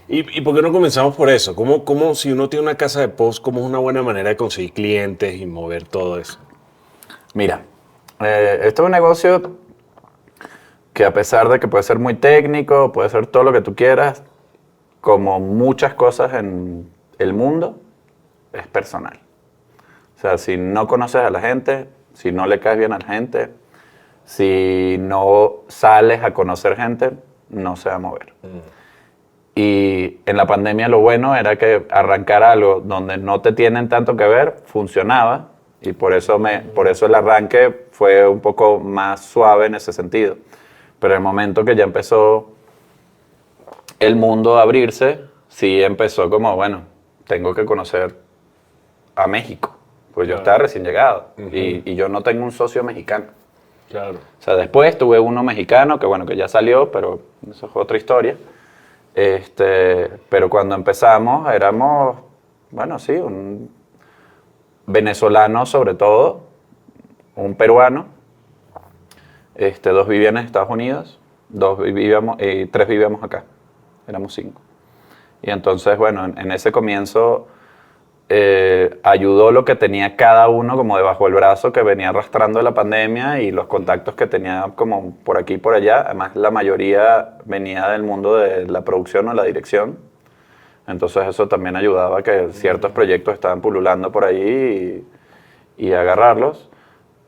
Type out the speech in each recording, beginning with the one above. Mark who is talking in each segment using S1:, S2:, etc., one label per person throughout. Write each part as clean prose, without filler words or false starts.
S1: ¿Y por qué no comenzamos por eso? ¿Cómo si uno tiene una casa de post, cómo es una buena manera de conseguir clientes y mover todo eso?
S2: Mira, esto es un negocio que a pesar de que puede ser muy técnico, puede ser todo lo que tú quieras, como muchas cosas en el mundo, es personal. O sea, si no conoces a la gente, si no le caes bien a la gente, si no sales a conocer gente, no se va a mover. Y en la pandemia lo bueno era que arrancar algo donde no te tienen tanto que ver, funcionaba. Y por eso el arranque fue un poco más suave en ese sentido. Pero el momento que ya empezó el mundo a abrirse, sí empezó como, bueno, tengo que conocer a México. Pues yo estaba recién llegado y yo no tengo un socio mexicano.
S1: Claro.
S2: O sea, después tuve uno mexicano que bueno, que ya salió, pero eso es otra historia. Pero cuando empezamos éramos, bueno, sí, un venezolano sobre todo, un peruano, dos vivían en Estados Unidos, dos vivíamos, y tres vivíamos acá, éramos 5. Y entonces, bueno, en ese comienzo ayudó lo que tenía cada uno como debajo del brazo que venía arrastrando la pandemia y los contactos que tenía como por aquí y por allá. Además, la mayoría venía del mundo de la producción o la dirección. Entonces eso también ayudaba a que ciertos proyectos estaban pululando por ahí y agarrarlos.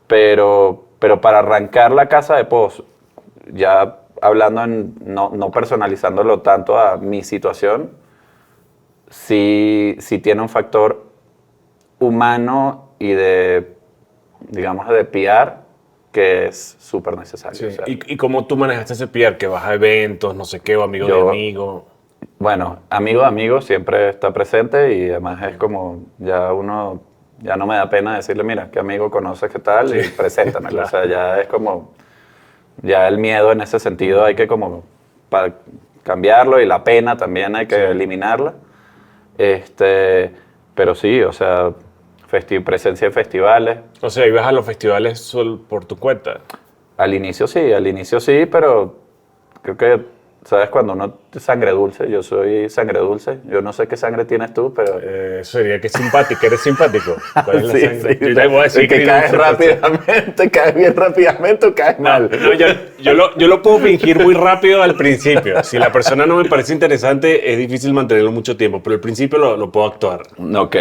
S2: Pero para arrancar la casa de post, ya hablando no personalizándolo tanto a mi situación, sí tiene un factor humano y de, digamos, de PR que es súper necesario.
S1: Sí.
S2: O sea,
S1: ¿Y cómo tú manejaste ese PR? ¿Que vas a eventos, no sé qué, o amigo de
S2: Yo-
S1: amigo?
S2: bueno, amigo de amigo siempre está presente y además es como ya uno, ya no me da pena decirle, mira, qué amigo conoces, qué tal, y preséntamelo.
S1: Claro.
S2: O sea, ya es como, ya el miedo en ese sentido hay que como cambiarlo y la pena también hay que eliminarla. Pero sí, o sea, presencia en festivales.
S1: O sea, ibas a los festivales solo por tu cuenta.
S2: Al inicio sí, pero creo que, ¿sabes? Cuando uno es sangre dulce, yo soy sangre dulce, yo no sé qué sangre tienes tú, pero...
S1: Sería que simpático, eres simpático. ¿Cuál es la
S2: Sí,
S1: sangre?
S2: sí,
S1: Yo te voy a decir
S2: que caes
S1: agridulce, entonces.
S2: rápidamente, caes bien rápidamente o caes mal.
S1: No, yo lo puedo fingir muy rápido al principio. Si la persona no me parece interesante, es difícil mantenerlo mucho tiempo, pero al principio lo puedo actuar.
S2: Ok,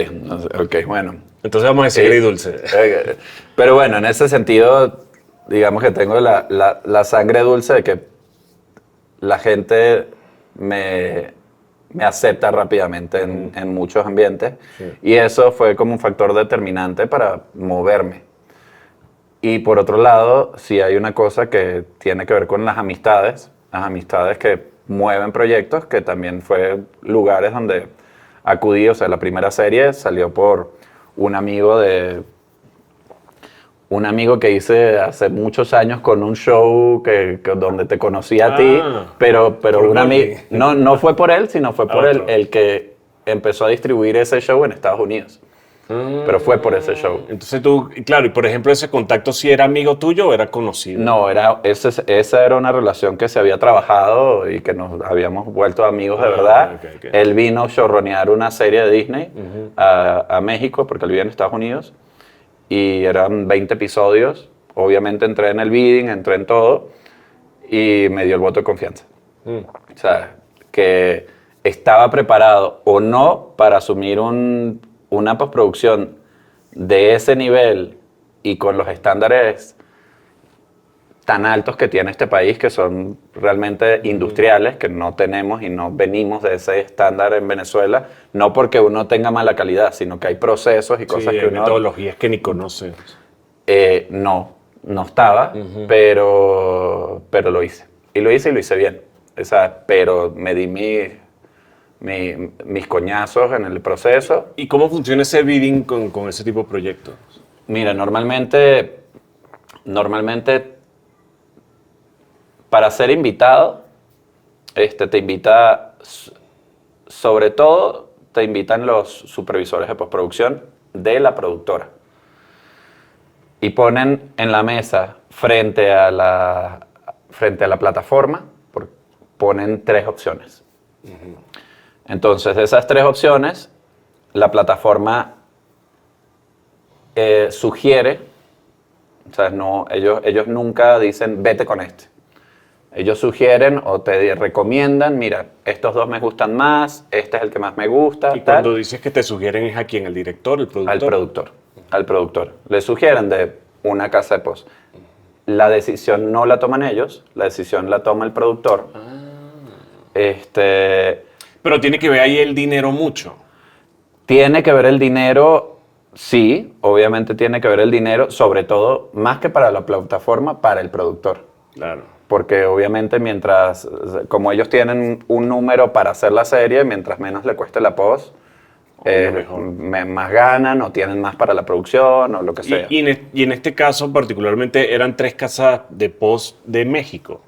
S2: ok, bueno.
S1: Entonces vamos a decir agridulce.
S2: Pero bueno, en ese sentido, digamos que tengo la sangre dulce de que la gente me acepta rápidamente en muchos ambientes.
S1: Sí.
S2: Y eso fue como un factor determinante para moverme. Y por otro lado, sí hay una cosa que tiene que ver con las amistades que mueven proyectos, que también fue lugares donde acudí. O sea, la primera serie salió por un amigo que hice hace muchos años con un show donde te conocí a ti, pero
S1: por
S2: un amigo,
S1: Goldie.
S2: no fue por él, sino fue por
S1: Otro.
S2: el que empezó a distribuir ese show en Estados Unidos. Pero fue por ese show.
S1: Entonces tú, claro, y por ejemplo, ese contacto, ¿si era amigo tuyo o era conocido?
S2: No, esa era una relación que se había trabajado y que nos habíamos vuelto amigos de verdad.
S1: ok.
S2: Él vino a showronear una serie de Disney a México, porque él vivía en Estados Unidos, y eran 20 episodios. Obviamente entré en el bidding, entré en todo, y me dio el voto de confianza. O sea, que estaba preparado o no para asumir una postproducción de ese nivel y con los estándares tan altos que tiene este país, que son realmente industriales, que no tenemos y no venimos de ese estándar en Venezuela, no porque uno tenga mala calidad, sino que hay procesos y cosas
S1: Sí,
S2: que
S1: hay
S2: uno...
S1: metodologías que ni conoces.
S2: No estaba, pero lo hice. Y lo hice bien. O sea, pero me di mis coñazos en el proceso.
S1: ¿Y cómo funciona ese bidding con ese tipo de proyectos?
S2: Mira, normalmente para ser invitado, te invita, sobre todo, te invitan los supervisores de postproducción de la productora. Y ponen en la mesa, frente a la plataforma, ponen 3 opciones. Entonces, de esas 3 opciones, la plataforma sugiere, o sea, no, ellos nunca dicen, vete con este. Ellos sugieren o te recomiendan, mira, estos 2 me gustan más, este es el que más me gusta.
S1: Y cuando dices que te sugieren, ¿es a quién? ¿El director, el productor?
S2: Al productor. Le sugieren de una casa de post. La decisión no la toman ellos, la decisión la toma el productor.
S1: Pero tiene que ver ahí el dinero mucho.
S2: Tiene que ver el dinero, sí, obviamente tiene que ver el dinero, sobre todo, más que para la plataforma, para el productor.
S1: Claro.
S2: Porque obviamente como ellos tienen un número para hacer la serie, mientras menos le cueste la post, más ganan o tienen más para la producción o lo que sea.
S1: Y en este caso particularmente eran 3 casas de post de México.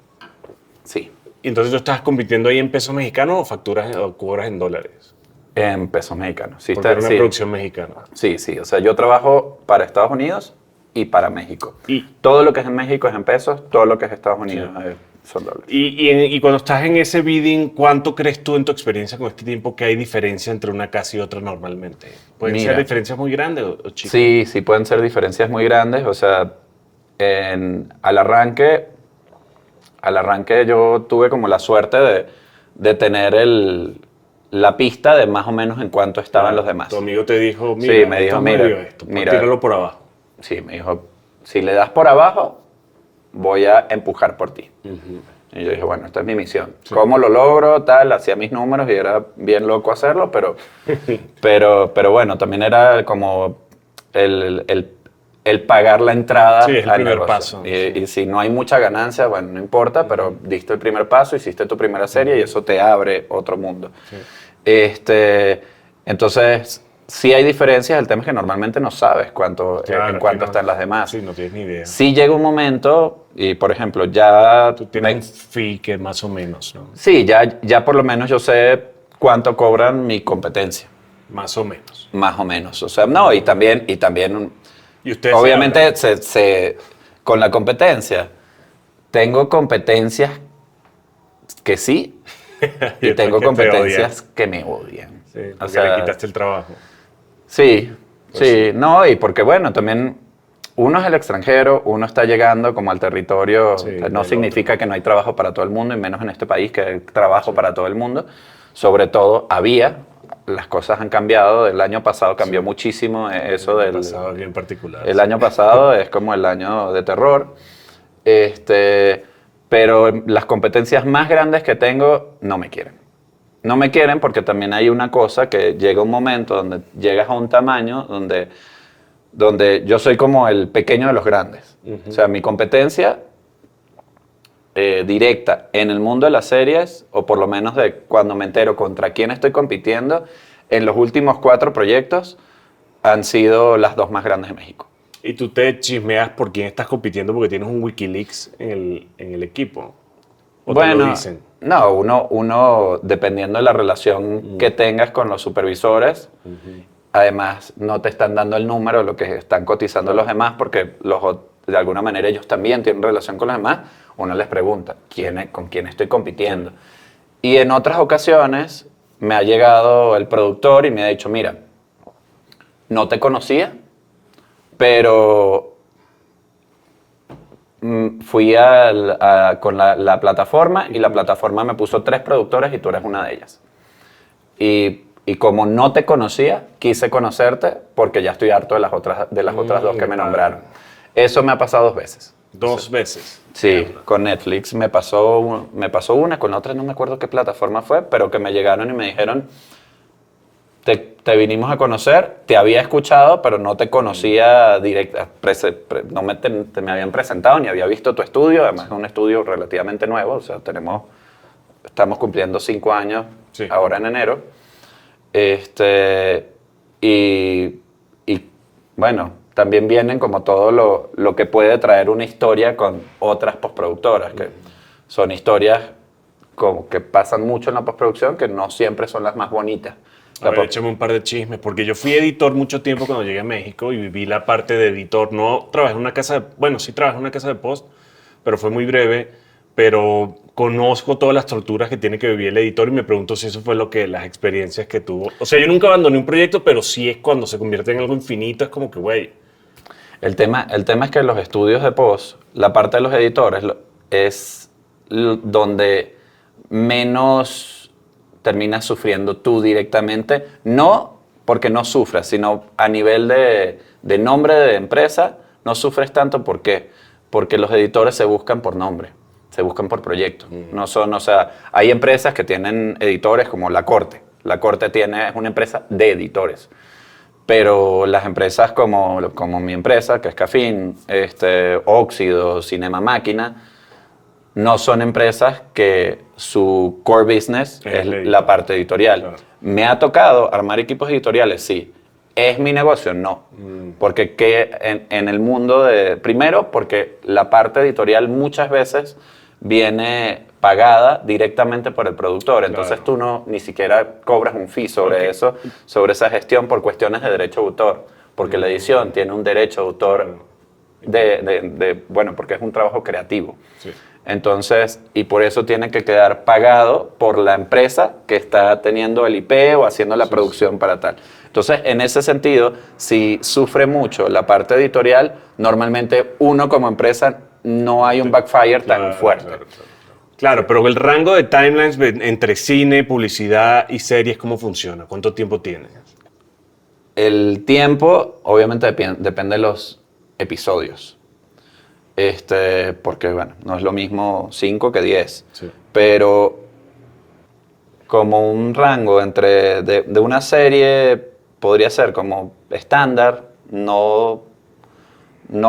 S2: Sí.
S1: ¿Y entonces tú estás compitiendo ahí en pesos mexicanos o facturas o cobras en dólares?
S2: En pesos mexicanos. Sí,
S1: porque era una producción mexicana.
S2: Sí. O sea, yo trabajo para Estados Unidos y para México.
S1: Y
S2: todo lo que es en México es en pesos, todo lo que es Estados Unidos son dólares.
S1: Y cuando estás en ese bidding, ¿cuánto crees tú en tu experiencia con este tiempo que hay diferencia entre una casa y otra normalmente? ¿Pueden ser diferencias muy grandes o chicas?
S2: Sí, pueden ser diferencias muy grandes. O sea, al arranque yo tuve como la suerte de tener la pista de más o menos en cuánto estaban los demás.
S1: Tu amigo te dijo, mira,
S2: sí, me dijo, mira,
S1: tíralo por abajo.
S2: Sí, me dijo, si le das por abajo, voy a empujar por ti. Y yo dije, bueno, esta es mi misión. Sí. ¿Cómo lo logro? Tal, hacía mis números y era bien loco hacerlo, pero bueno, también era como el pagar la entrada
S1: sí, es el primer paso.
S2: Y si no hay mucha ganancia, bueno, no importa, pero diste el primer paso, hiciste tu primera serie y eso te abre otro mundo. Sí. Entonces, sí hay diferencias, el tema es que normalmente no sabes en cuánto están las demás.
S1: Sí, no tienes ni idea.
S2: Sí llega un momento, y por ejemplo, ya...
S1: Tú tienes un fee que más o menos, ¿no?
S2: Sí, ya por lo menos yo sé cuánto cobran mi competencia.
S1: Más o menos.
S2: Más o menos, o sea, no, y también
S1: ¿Y ustedes
S2: obviamente con la competencia, tengo competencias que sí, y tengo competencias que me odian.
S1: Sí, o sea, le quitaste el trabajo.
S2: Sí, no, y porque bueno, también uno es el extranjero, uno está llegando como al territorio, no significa que no hay trabajo para todo el mundo, y menos en este país que hay trabajo para todo el mundo. Sobre todo las cosas han cambiado, el año pasado cambió muchísimo eso del...
S1: El pasado bien particular.
S2: El año pasado es como el año de terror, pero las competencias más grandes que tengo no me quieren. No me quieren porque también hay una cosa que llega un momento donde llegas a un tamaño donde yo soy como el pequeño de los grandes. O sea, mi competencia directa en el mundo de las series, o por lo menos de cuando me entero contra quién estoy compitiendo, en los últimos 4 proyectos han sido las 2 más grandes de México.
S1: ¿Y tú te chismeas por quién estás compitiendo porque tienes un Wikileaks en el equipo? ¿O bueno, te lo dicen?
S2: No, uno dependiendo de la relación que tengas con los supervisores, además no te están dando el número de lo que están cotizando los demás, porque de alguna manera ellos también tienen relación con los demás. Uno les pregunta, ¿con quién estoy compitiendo? Y en otras ocasiones me ha llegado el productor y me ha dicho, mira, no te conocía, pero fui con la plataforma y la plataforma me puso 3 productores y tú eres una de ellas. Y como no te conocía, quise conocerte porque ya estoy harto de las otras 2 que me nombraron. Eso me ha pasado 2 veces.
S1: 2 veces.
S2: Sí, con Netflix me pasó una, con otra no me acuerdo qué plataforma fue, pero que me llegaron y me dijeron, te vinimos a conocer, te había escuchado, pero no te conocía directa, no me habían presentado ni había visto tu estudio, además es un estudio relativamente nuevo, o sea, estamos cumpliendo 5 años ahora en enero. Y bueno, también vienen como todo lo que puede traer una historia con otras postproductoras, que son historias como que pasan mucho en la postproducción, que no siempre son las más bonitas.
S1: A ver, échame un par de chismes, porque yo fui editor mucho tiempo cuando llegué a México y viví la parte de editor. No trabajé en una casa, sí trabajé en una casa de post, pero fue muy breve. pero conozco todas las torturas que tiene que vivir el editor y me pregunto si eso fue las experiencias que tuvo. O sea, yo nunca abandoné un proyecto, pero sí es cuando se convierte en algo infinito, es como que, güey.
S2: El tema es que los estudios de post, la parte de los editores, es donde menos terminas sufriendo tú directamente, no porque no sufras, sino a nivel de nombre de empresa, no sufres tanto. ¿Por qué? Porque los editores se buscan por nombre, se buscan por proyecto. No son, o sea, hay empresas que tienen editores como La Corte. La Corte es una empresa de editores. Pero las empresas como mi empresa, que es Cafín, Óxido, Cinema Máquina, no son empresas que su core business es la parte editorial. Claro. Me ha tocado armar equipos editoriales, sí. ¿Es mi negocio? No. Porque en el mundo primero, porque la parte editorial muchas veces viene pagada directamente por el productor. Entonces tú ni siquiera cobras un fee sobre eso, sobre esa gestión por cuestiones de derecho de autor. Porque la edición tiene un derecho de autor bueno, porque es un trabajo creativo. Sí. Entonces, y por eso tiene que quedar pagado por la empresa que está teniendo el IP o haciendo la producción para tal. Entonces, en ese sentido, si sufre mucho la parte editorial, normalmente uno como empresa no hay un backfire tan fuerte.
S1: Claro, pero el rango de timelines entre cine, publicidad y series, ¿cómo funciona? ¿Cuánto tiempo tiene?
S2: El tiempo, obviamente, depende de los episodios. Porque, bueno, no es lo mismo 5 que 10. Sí. Pero como un rango de una serie podría ser como estándar, no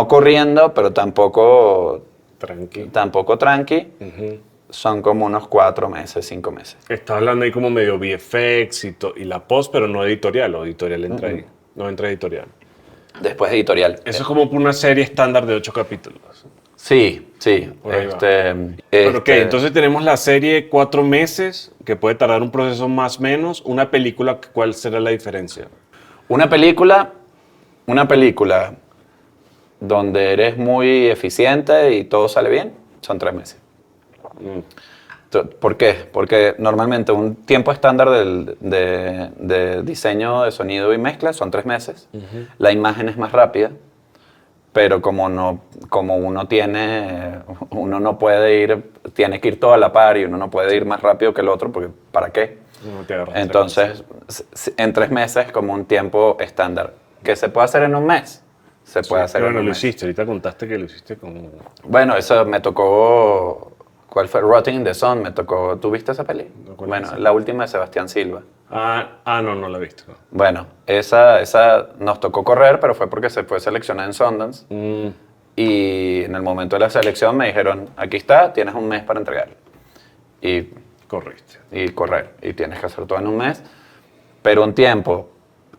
S2: corriendo, pero tampoco tranqui. Uh-huh. Son como unos 4 meses, 5 meses.
S1: Estás hablando ahí como medio VFX y la post, pero no editorial, o editorial entra ahí. No entra editorial.
S2: Después editorial.
S1: Eso es como por una serie estándar de 8 capítulos.
S2: Sí.
S1: Pero ¿qué? Entonces tenemos la serie 4 meses, que puede tardar un proceso más o menos. Una película, ¿cuál será la diferencia?
S2: Una película donde eres muy eficiente y todo sale bien, son 3 meses. ¿Por qué? Porque normalmente un tiempo estándar de diseño de sonido y mezcla son 3 meses. Uh-huh. La imagen es más rápida, pero como uno no puede ir, tiene que ir todo a la par y uno no puede ir más rápido que el otro, porque ¿para qué?
S1: No te agarras.
S2: Entonces, en 3 meses es como un tiempo estándar. ¿Que se puede hacer en un mes? Se puede hacer en un mes.
S1: Bueno, lo hiciste, ahorita contaste que lo hiciste con...
S2: Bueno, eso me tocó... ¿Cuál fue? Rotting in the Sun, me tocó. ¿Tú viste esa peli?
S1: No,
S2: bueno, la última de Sebastián Silva.
S1: No la he visto. No.
S2: Bueno, esa nos tocó correr, pero fue porque se fue seleccionada en Sundance. Y en el momento de la selección me dijeron, aquí está, tienes un mes para entregarlo. Y
S1: corriste.
S2: Y correr. Y tienes que hacer todo en un mes. Pero un tiempo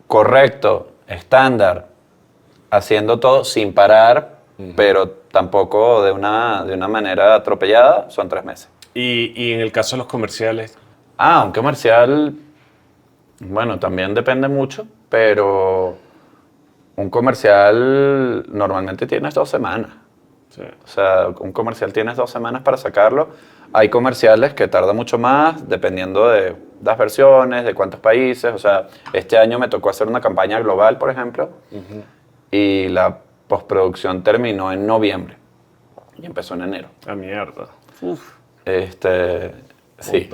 S2: correcto, estándar, haciendo todo sin parar, pero tampoco de una manera atropellada, son 3 meses.
S1: ¿Y en el caso de los comerciales?
S2: Un comercial, bueno, también depende mucho, pero un comercial normalmente tienes 2 semanas. Sí. O sea, un comercial tienes 2 semanas para sacarlo. Hay comerciales que tardan mucho más, dependiendo de las versiones, de cuántos países. O sea, este año me tocó hacer una campaña global, por ejemplo, y la postproducción terminó en noviembre y empezó en enero.
S1: Mierda.
S2: Uf. Sí.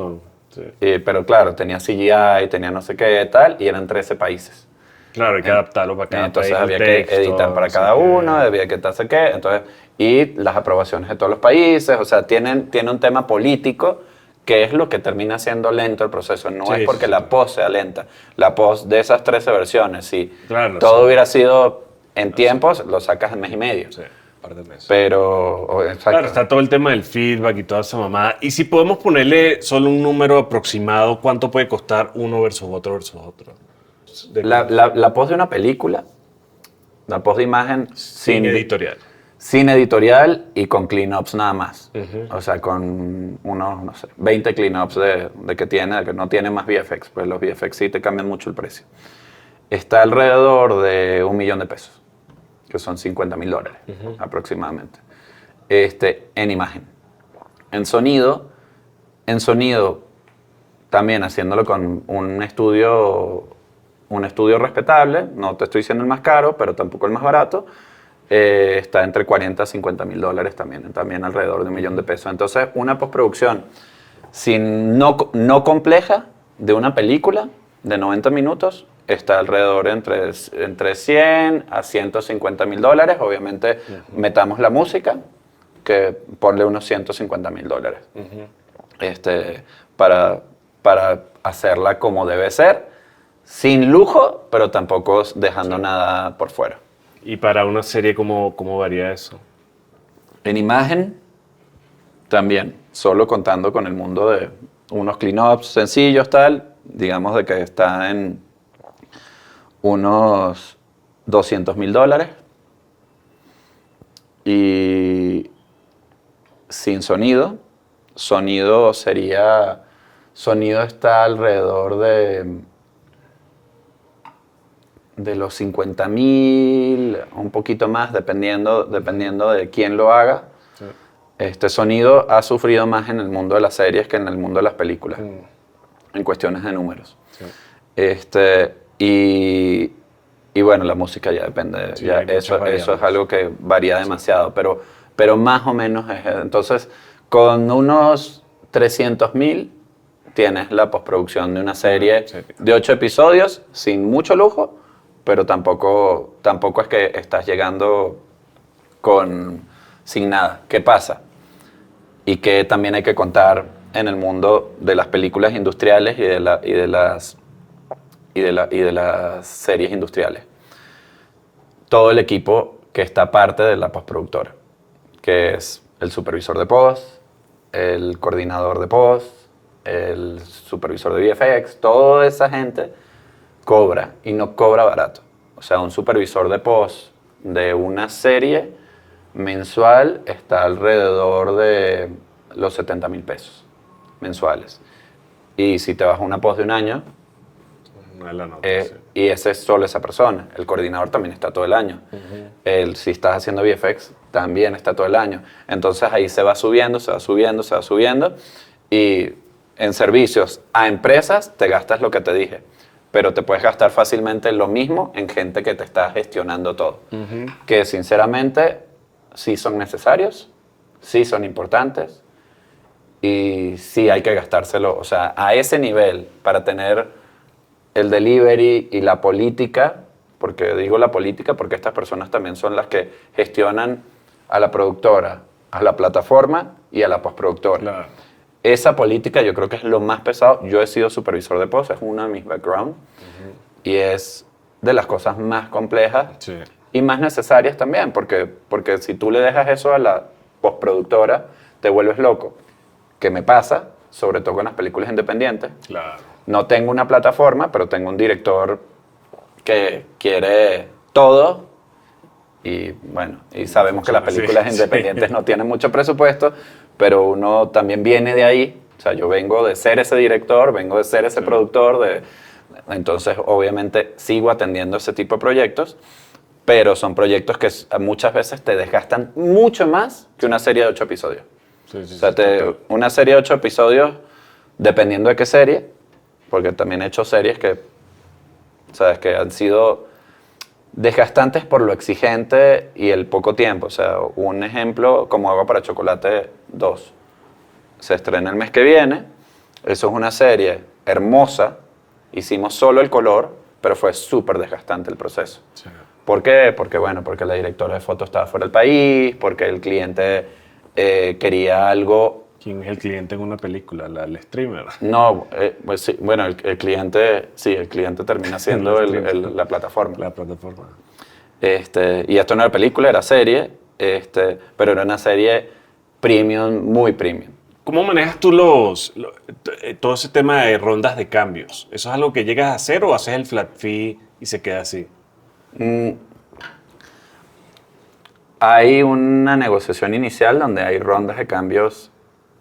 S2: Pero claro, tenía CGI, tenía no sé qué tal, y eran 13 países.
S1: Claro, hay que adaptarlo para cada
S2: entonces
S1: país.
S2: Entonces había que editar para cada uno, había que no qué. Entonces, y las aprobaciones de todos los países, o sea, tiene un tema político que es lo que termina siendo lento el proceso. No es porque la post sea lenta. La post de esas 13 versiones, si todo hubiera sido en tiempos, lo sacas en mes y medio.
S1: Sí, un par de meses.
S2: Pero, exacto.
S1: Claro, está todo el tema del feedback y toda esa mamada. Y si podemos ponerle solo un número aproximado, ¿cuánto puede costar uno versus otro?
S2: La post de una película, la post de imagen
S1: sin editorial.
S2: Sin editorial y con cleanups nada más. O sea, con unos, no sé, 20 cleanups de que no tiene más VFX, pues los VFX sí te cambian mucho el precio. Está alrededor de $1 millón, que son $50,000 aproximadamente, en imagen. En sonido también haciéndolo con un estudio respetable, no te estoy diciendo el más caro, pero tampoco el más barato, está entre 40 a 50 mil dólares también alrededor de $1.000.000 Entonces, una postproducción no compleja de una película de 90 minutos está alrededor entre 100 a 150 mil dólares. Obviamente, metamos la música, que ponle unos 150 mil dólares. Para hacerla como debe ser, sin lujo, pero tampoco dejando nada por fuera.
S1: ¿Y para una serie cómo varía eso?
S2: En imagen, también, solo contando con el mundo de unos clean-ups sencillos, digamos de que está en unos 200 mil dólares. Y sin sonido está alrededor de los 50 mil, un poquito más, dependiendo de quién lo haga. Sí. Este sonido ha sufrido más en el mundo de las series que en el mundo de las películas, en cuestiones de números. Sí. Y bueno, la música ya depende, sí, eso es algo que varía demasiado, sí. pero más o menos es. Entonces, con unos 300 mil tienes la postproducción de una serie de 8 episodios, sin mucho lujo, pero tampoco es que estás llegando sin nada. ¿Qué pasa? Y que también hay que contar en el mundo de las películas industriales y de las series industriales. Todo el equipo que está parte de la postproductora, que es el supervisor de post, el coordinador de post, el supervisor de VFX, toda esa gente cobra y no cobra barato. O sea, un supervisor de post de una serie mensual está alrededor de los 70 mil pesos mensuales. Y si te vas a una post de un año, y ese es solo esa persona. El coordinador también está todo el año. Si estás haciendo VFX, también está todo el año. Entonces ahí se va subiendo. Y en servicios a empresas te gastas lo que te dije. Pero te puedes gastar fácilmente lo mismo en gente que te está gestionando todo. Que sinceramente sí son necesarios, sí son importantes y sí hay que gastárselo. O sea, a ese nivel, para tener el delivery y la política, porque digo la política porque estas personas también son las que gestionan a la productora, a la plataforma y a la postproductora. Claro. Esa política yo creo que es lo más pesado. Yo he sido supervisor de post, es uno de mis backgrounds, y es de las cosas más complejas y más necesarias también, porque si tú le dejas eso a la postproductora, te vuelves loco. ¿Qué me pasa? Sobre todo con las películas independientes. Claro. No tengo una plataforma, pero tengo un director que quiere todo. Y bueno, y sabemos que las películas independientes no tienen mucho presupuesto, pero uno también viene de ahí. O sea, yo vengo de ser ese director, vengo de ser ese productor. Entonces, obviamente, sigo atendiendo ese tipo de proyectos, pero son proyectos que muchas veces te desgastan mucho más que una serie de 8 episodios. O sea, una serie de 8 episodios, dependiendo de qué serie, porque también he hecho series que, ¿sabes?, que han sido desgastantes por lo exigente y el poco tiempo. O sea, un ejemplo, como Agua para Chocolate 2. Se estrena el mes que viene. Eso es una serie hermosa. Hicimos solo el color, pero fue súper desgastante el proceso. Sí. ¿Por qué? Porque la directora de foto estaba fuera del país, porque el cliente quería algo.
S1: ¿Quién es el cliente en una película? ¿El streamer?
S2: No, pues sí, bueno, el cliente termina siendo la plataforma.
S1: La plataforma.
S2: Y esto no era película, era serie, pero era una serie premium, muy premium.
S1: ¿Cómo manejas tú todo ese tema de rondas de cambios? ¿Eso es algo que llegas a hacer o haces el flat fee y se queda así?
S2: Hay una negociación inicial donde hay rondas de cambios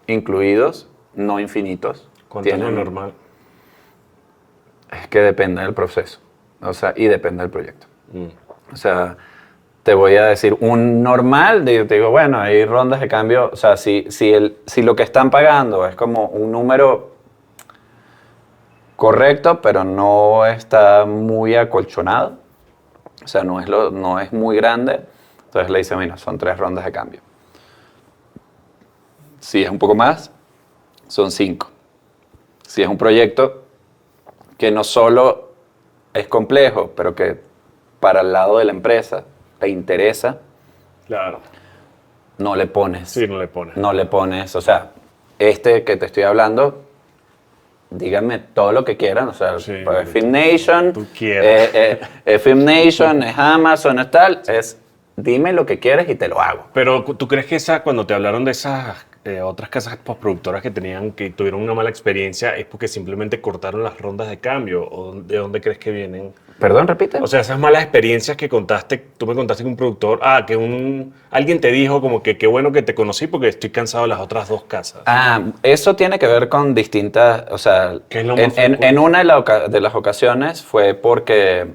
S2: incluidos, no infinitos.
S1: ¿Cuánto es lo normal?
S2: Es que depende del proceso, o sea, y depende del proyecto. O sea, te voy a decir, un normal, te digo, bueno, hay rondas de cambio, o sea, si lo que están pagando es como un número correcto, pero no está muy acolchonado, o sea, no es muy grande, entonces le dice, mira, son 3 rondas de cambio. Si es un poco más, son 5. Si es un proyecto que no solo es complejo, pero que para el lado de la empresa te interesa,
S1: Claro.
S2: no le pones.
S1: Sí, no le pones.
S2: No le pones, o sea, este que te estoy hablando, díganme todo lo que quieran, o sea,
S1: Sí,
S2: pues, es Film Nation,
S1: tú quieras.
S2: es Film Nation, es Amazon, es tal, es dime lo que quieres y te lo hago.
S1: Pero ¿tú crees que cuando te hablaron de esas otras casas postproductoras que tuvieron una mala experiencia, es porque simplemente cortaron las rondas de cambio? ¿O de dónde crees que vienen?
S2: Perdón, repite.
S1: O sea, esas malas experiencias que contaste, tú me contaste que un productor, alguien te dijo como que qué bueno que te conocí porque estoy cansado de las otras 2 casas.
S2: Eso tiene que ver con distintas, o sea,
S1: ¿Qué es lo más frecuente?
S2: en una de las ocasiones fue porque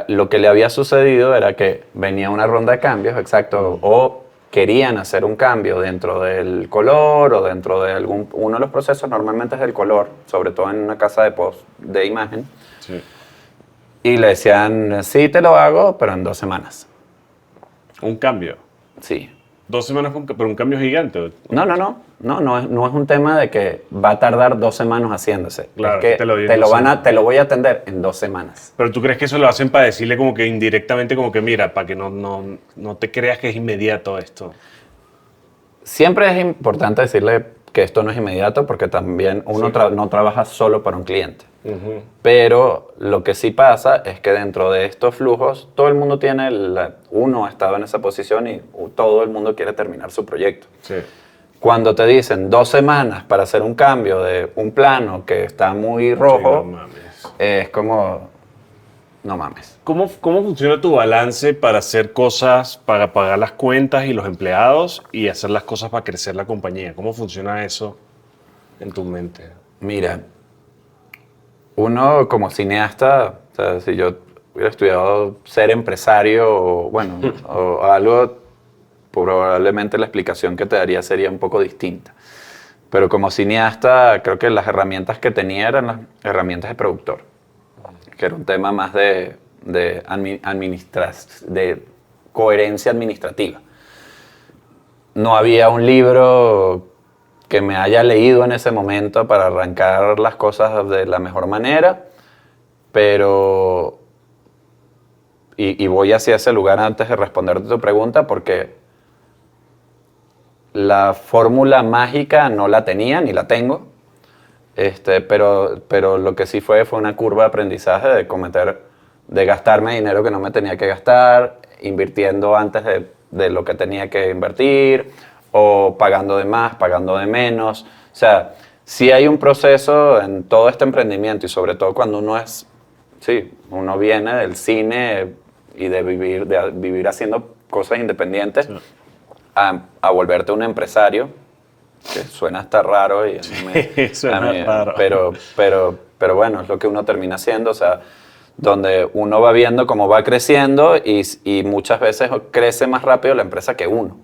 S2: lo que le había sucedido era que venía una ronda de cambios, exacto, o querían hacer un cambio dentro del color o dentro de uno de los procesos, normalmente es del color, sobre todo en una casa de post de imagen,
S1: Sí.
S2: y le decían, sí te lo hago, pero en 2 semanas.
S1: Un cambio.
S2: Sí.
S1: 2 semanas, pero un cambio gigante.
S2: No es un tema de que va a tardar 2 semanas haciéndose.
S1: Claro,
S2: es que
S1: te lo
S2: te lo voy a atender en 2 semanas.
S1: Pero tú crees que eso lo hacen para decirle como que indirectamente, como que mira, para que no te creas que es inmediato esto.
S2: Siempre es importante decirle que esto no es inmediato porque también uno
S1: Sí.
S2: no trabaja solo para un cliente.
S1: Ujú.
S2: Pero lo que sí pasa es que dentro de estos flujos todo el mundo uno ha estado en esa posición y todo el mundo quiere terminar su proyecto.
S1: Sí.
S2: Cuando te dicen 2 semanas para hacer un cambio de un plano que está muy rojo,
S1: Sí, no mames.
S2: es como, no mames.
S1: ¿Cómo funciona tu balance para hacer cosas, para pagar las cuentas y los empleados y hacer las cosas para crecer la compañía? ¿Cómo funciona eso en tu mente?
S2: Mira, uno como cineasta, o sea, si yo hubiera estudiado ser empresario o, bueno, o algo, probablemente la explicación que te daría sería un poco distinta. Pero como cineasta, creo que las herramientas que tenía eran las herramientas de productor, que era un tema más de coherencia administrativa. No había un libro que me haya leído en ese momento para arrancar las cosas de la mejor manera, pero... Y voy hacia ese lugar antes de responderte tu pregunta porque la fórmula mágica no la tenía ni la tengo, pero lo que sí fue una curva de aprendizaje de gastarme dinero que no me tenía que gastar, invirtiendo antes de lo que tenía que invertir, o pagando de más, pagando de menos. O sea, sí hay un proceso en todo este emprendimiento y sobre todo cuando uno viene del cine y de vivir haciendo cosas independientes a volverte un empresario, que suena hasta raro y
S1: Suena raro.
S2: pero bueno, es lo que uno termina haciendo, o sea, donde uno va viendo cómo va creciendo y muchas veces crece más rápido la empresa que uno.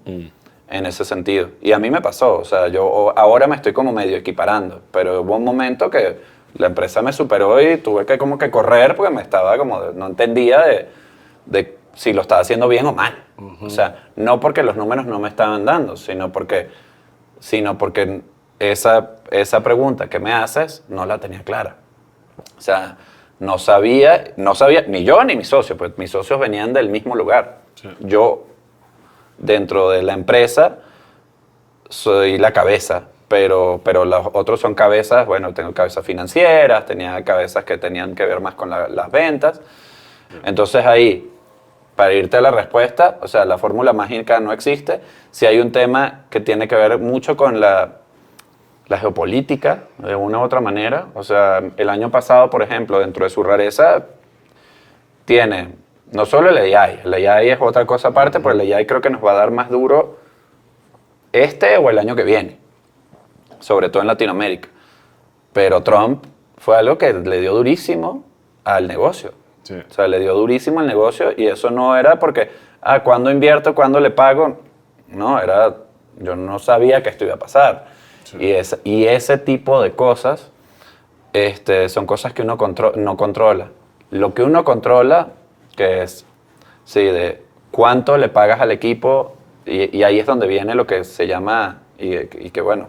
S2: En ese sentido. Y a mí me pasó, o sea, yo ahora me estoy como medio equiparando, pero hubo un momento que la empresa me superó y tuve que como que correr porque no entendía de si lo estaba haciendo bien o mal. O sea, no porque los números no me estaban dando, sino porque esa pregunta que me haces no la tenía clara. O sea, no sabía, ni yo ni mi socio, pues mis socios venían del mismo lugar.
S1: Sí.
S2: Yo, dentro de la empresa, soy la cabeza, pero los otros son cabezas, bueno, tengo cabezas financieras, tenía cabezas que tenían que ver más con las ventas. Entonces ahí, para irte a la respuesta, o sea, la fórmula mágica no existe. Si hay un tema que tiene que ver mucho con la geopolítica, de una u otra manera. O sea, el año pasado, por ejemplo, dentro de su rareza, tiene no solo el AI es otra cosa aparte, pero el AI creo que nos va a dar más duro o el año que viene, sobre todo en Latinoamérica. Pero Trump fue algo que le dio durísimo al negocio.
S1: Sí.
S2: O sea, le dio durísimo el negocio y eso no era porque, ¿cuándo invierto? ¿Cuándo le pago? No, yo no sabía que esto iba a pasar.
S1: Sí.
S2: Y ese tipo de cosas son cosas que uno no controla. Lo que uno controla, que es, sí, de cuánto le pagas al equipo, y ahí es donde viene lo que se llama, y que bueno,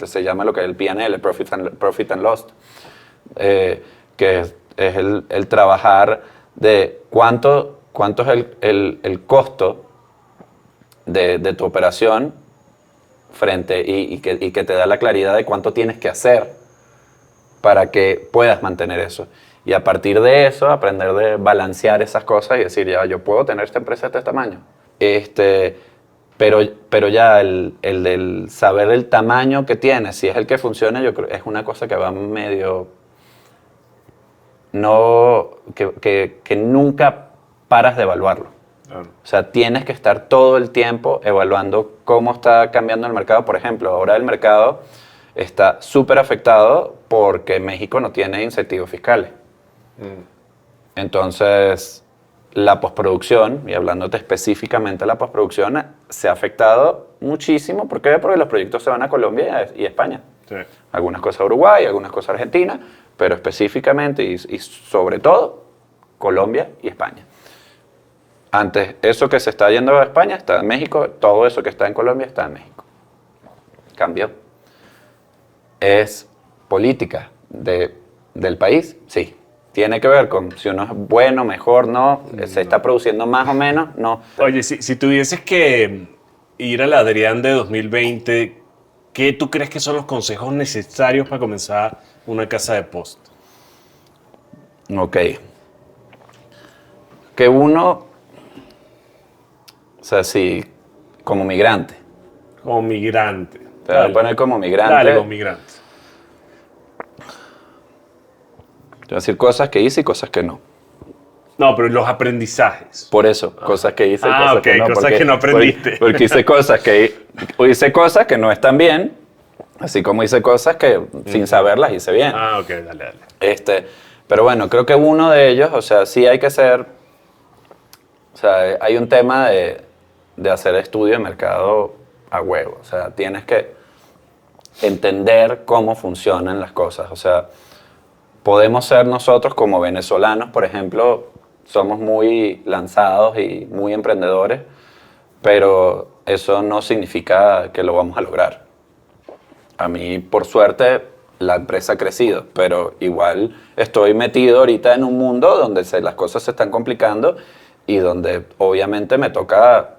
S2: se llama lo que es el P&L, el Profit and Loss, que es el trabajar de cuánto es el costo de tu operación y que te da la claridad de cuánto tienes que hacer para que puedas mantener eso. Y a partir de eso, aprender de balancear esas cosas y decir, ya, yo puedo tener esta empresa de este tamaño. Pero ya el del saber el tamaño que tiene, si es el que funciona, yo creo es una cosa que va medio... que nunca paras de evaluarlo.
S1: Claro.
S2: O sea, tienes que estar todo el tiempo evaluando cómo está cambiando el mercado. Por ejemplo, ahora el mercado está súper afectado porque México no tiene incentivos fiscales. Entonces, la postproducción, y hablándote específicamente de la postproducción, se ha afectado muchísimo. ¿Por qué? Porque los proyectos se van a Colombia y España.
S1: Sí.
S2: Algunas cosas a Uruguay, algunas cosas a Argentina, pero específicamente y sobre todo Colombia y España. Antes, eso que se está yendo a España está en México, todo eso que está en Colombia está en México. Cambió. ¿Es política del país? Sí. ¿Tiene que ver con si uno es bueno, mejor, no? ¿Se está produciendo más o menos? No.
S1: Oye, si tuvieses que ir al Adrián de 2020, ¿qué tú crees que son los consejos necesarios para comenzar una casa de post?
S2: Ok. Que uno, o sea, sí, como migrante.
S1: Como migrante.
S2: Te voy a poner como migrante.
S1: Dale, como migrante.
S2: Te voy a decir cosas que hice y cosas que no.
S1: No, pero los aprendizajes.
S2: Por eso, cosas que hice y
S1: Ah,
S2: cosas
S1: ok,
S2: que no.
S1: cosas que no aprendiste.
S2: Porque hice cosas que no están bien, así como hice cosas que sin saberlas hice bien.
S1: Ah, ok, dale.
S2: Pero bueno, creo que uno de ellos, o sea, sí hay que ser, o sea, hay un tema de hacer estudio de mercado a huevo. O sea, tienes que entender cómo funcionan las cosas. O sea, podemos ser nosotros como venezolanos, por ejemplo, somos muy lanzados y muy emprendedores, pero eso no significa que lo vamos a lograr. A mí, por suerte, la empresa ha crecido, pero igual estoy metido ahorita en un mundo donde las cosas se están complicando y donde obviamente me toca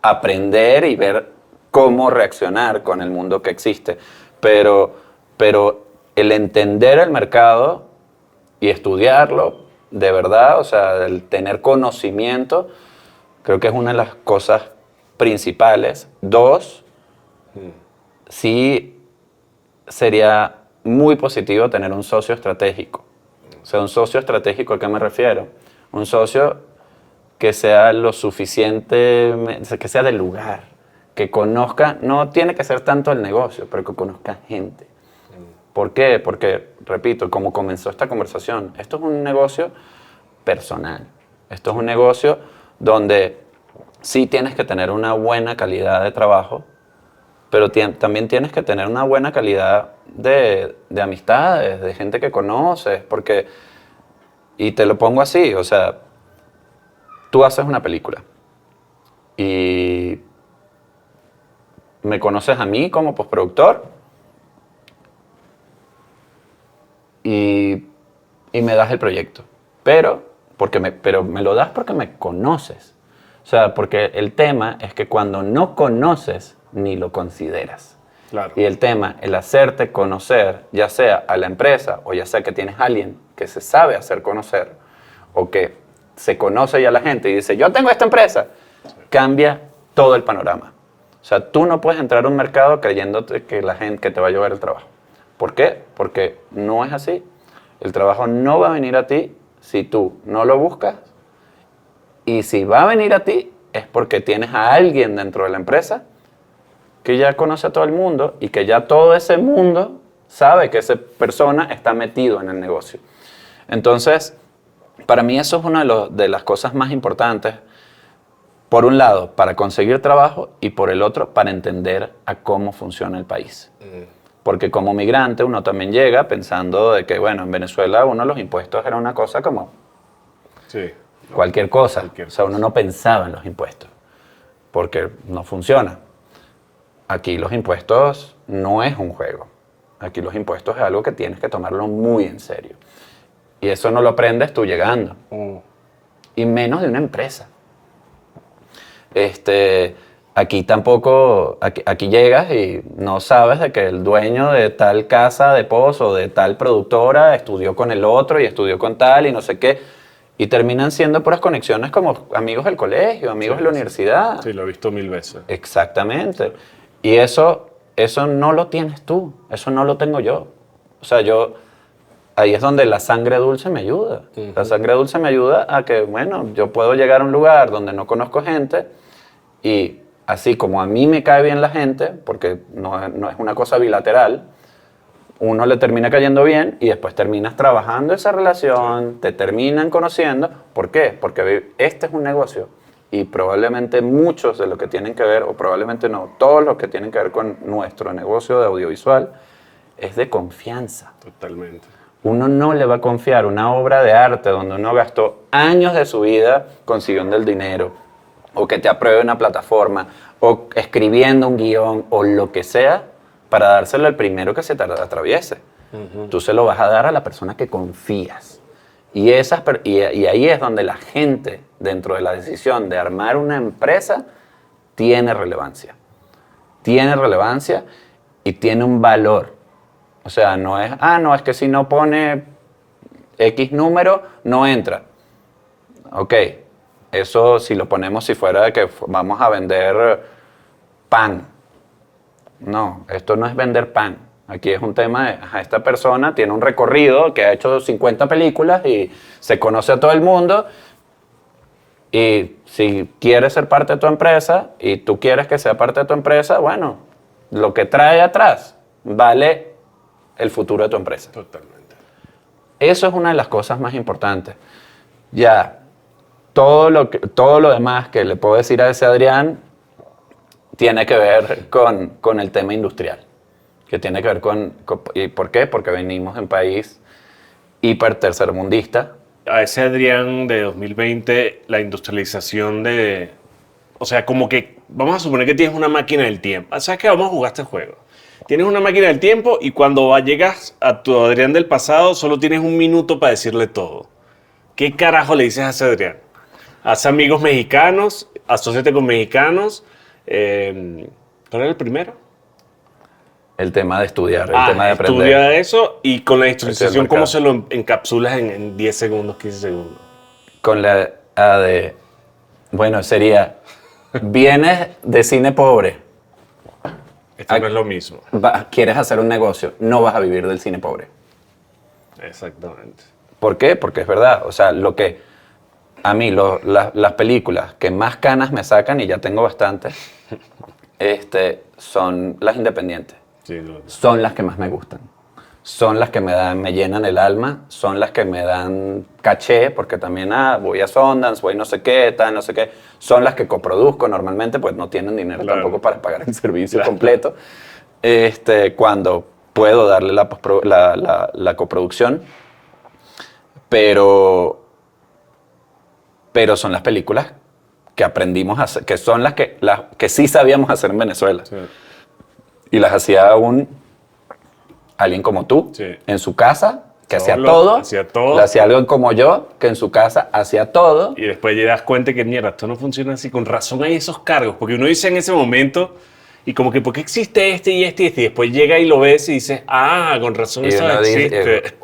S2: aprender y ver cómo reaccionar con el mundo que existe. Pero el entender el mercado y estudiarlo, de verdad, o sea, el tener conocimiento, creo que es una de las cosas principales. Dos, sí sería muy positivo tener un socio estratégico. O sea, un socio estratégico, ¿a qué me refiero? Un socio que sea lo suficiente, que sea del lugar, que conozca, no tiene que ser tanto el negocio, pero que conozca gente. ¿Por qué? Porque, repito, como comenzó esta conversación, esto es un negocio personal. Esto es un negocio donde sí tienes que tener una buena calidad de trabajo, pero también tienes que tener una buena calidad de amistades, de gente que conoces, porque, y te lo pongo así, o sea, tú haces una película y me conoces a mí como postproductor y me das el proyecto, pero me lo das porque me conoces. O sea, porque el tema es que cuando no conoces, ni lo consideras.
S1: Claro.
S2: Y el tema, el hacerte conocer, ya sea a la empresa o ya sea que tienes a alguien que se sabe hacer conocer o que se conoce ya la gente y dice, yo tengo esta empresa, cambia todo el panorama. O sea, tú no puedes entrar a un mercado creyéndote que la gente que te va a llevar el trabajo. ¿Por qué? Porque no es así. El trabajo no va a venir a ti si tú no lo buscas. Y si va a venir a ti es porque tienes a alguien dentro de la empresa que ya conoce a todo el mundo y que ya todo ese mundo sabe que esa persona está metido en el negocio. Entonces, Para mí eso es una de las cosas más importantes. Por un lado, para conseguir trabajo y por el otro, para entender a cómo funciona el país. Porque como migrante uno también llega pensando de que, bueno, en Venezuela los impuestos era una cosa como
S1: Sí.
S2: cualquier cosa.
S1: Cualquier
S2: O sea, uno no pensaba en los impuestos porque no funciona. Aquí los impuestos no es un juego. Aquí los impuestos es algo que tienes que tomarlo muy en serio. Y eso no lo aprendes tú llegando. Y menos de una empresa. Aquí tampoco, aquí llegas y no sabes de que el dueño de tal casa de pozo, de tal productora, estudió con el otro y estudió con tal y no sé qué. Y terminan siendo puras conexiones como amigos del colegio, amigos de la universidad.
S1: Sí, lo he visto 1000 veces.
S2: Exactamente. Y eso no lo tienes tú, eso no lo tengo yo. O sea, ahí es donde la sangre dulce me ayuda. La sangre dulce me ayuda a que, bueno, yo puedo llegar a un lugar donde no conozco gente y así como a mí me cae bien la gente, porque no es una cosa bilateral, uno le termina cayendo bien y después terminas trabajando esa relación, te terminan conociendo. ¿Por qué? Porque este es un negocio y probablemente muchos de los que tienen que ver, o probablemente no, todos los que tienen que ver con nuestro negocio de audiovisual, es de confianza.
S1: Totalmente.
S2: Uno no le va a confiar una obra de arte donde uno gastó años de su vida consiguiendo el dinero, o que te apruebe una plataforma, o escribiendo un guión, o lo que sea, para dárselo al primero que se te atraviese. Tú se lo vas a dar a la persona que confías. Y ahí es donde la gente, dentro de la decisión de armar una empresa, tiene relevancia. Tiene relevancia y tiene un valor. O sea, no es, no, es que si no pone X número, no entra. Ok, eso si lo ponemos si fuera de que vamos a vender pan. No, esto no es vender pan. Aquí es un tema de, esta persona tiene un recorrido que ha hecho 50 películas y se conoce a todo el mundo. Y si quieres ser parte de tu empresa y tú quieres que sea parte de tu empresa, bueno, lo que trae atrás vale el futuro de tu empresa.
S1: Totalmente.
S2: Eso es una de las cosas más importantes. Ya, todo lo demás que le puedo decir a ese Adrián tiene que ver con el tema industrial. Que tiene que ver ¿y por qué? Porque venimos de un país hiper tercermundista.
S1: A ese Adrián de 2020, la industrialización o sea, como que, vamos a suponer que tienes una máquina del tiempo. ¿Sabes qué? Vamos a jugar este juego. Tienes una máquina del tiempo y cuando llegas a tu Adrián del pasado, solo tienes un minuto para decirle todo. ¿Qué carajo le dices a ese Adrián? Haz amigos mexicanos, asóciate con mexicanos. ¿Cuál era el primero?
S2: El tema de estudiar, el tema de aprender.
S1: Estudia eso y con la industrialización, ¿cómo se
S2: mercado.
S1: lo encapsulas en 10 segundos, 15 segundos?
S2: Con la A de, bueno, sería, vienes de cine pobre,
S1: Esto no es lo mismo.
S2: quieres hacer un negocio, no vas a vivir del cine pobre.
S1: Exactamente.
S2: ¿Por qué? Porque es verdad, o sea, lo que a mí, las películas que más canas me sacan, y ya tengo bastantes, son las independientes.
S1: Sí,
S2: Son las que más me gustan. Son las que me llenan el alma, son las que me dan caché, porque también voy a Sundance, voy no sé qué, tal, no sé qué. Son las que coproduzco normalmente, pues no tienen dinero tampoco para pagar el servicio completo. Cuando puedo darle la coproducción, pero son las películas que aprendimos a hacer, que son las que sí sabíamos hacer en Venezuela.
S1: Sí.
S2: Y las hacía alguien como tú,
S1: Sí.
S2: en su casa, que hacía
S1: Hacía todo.
S2: lo hacía alguien como yo, que en su casa hacía todo.
S1: Y después te das cuenta que, mierda, esto no funciona así. Con razón hay esos cargos. Porque uno dice en ese momento, y como que, ¿por qué existe este y este y este? Y después llega y lo ves y dices, con razón
S2: Y
S1: eso
S2: uno
S1: existe.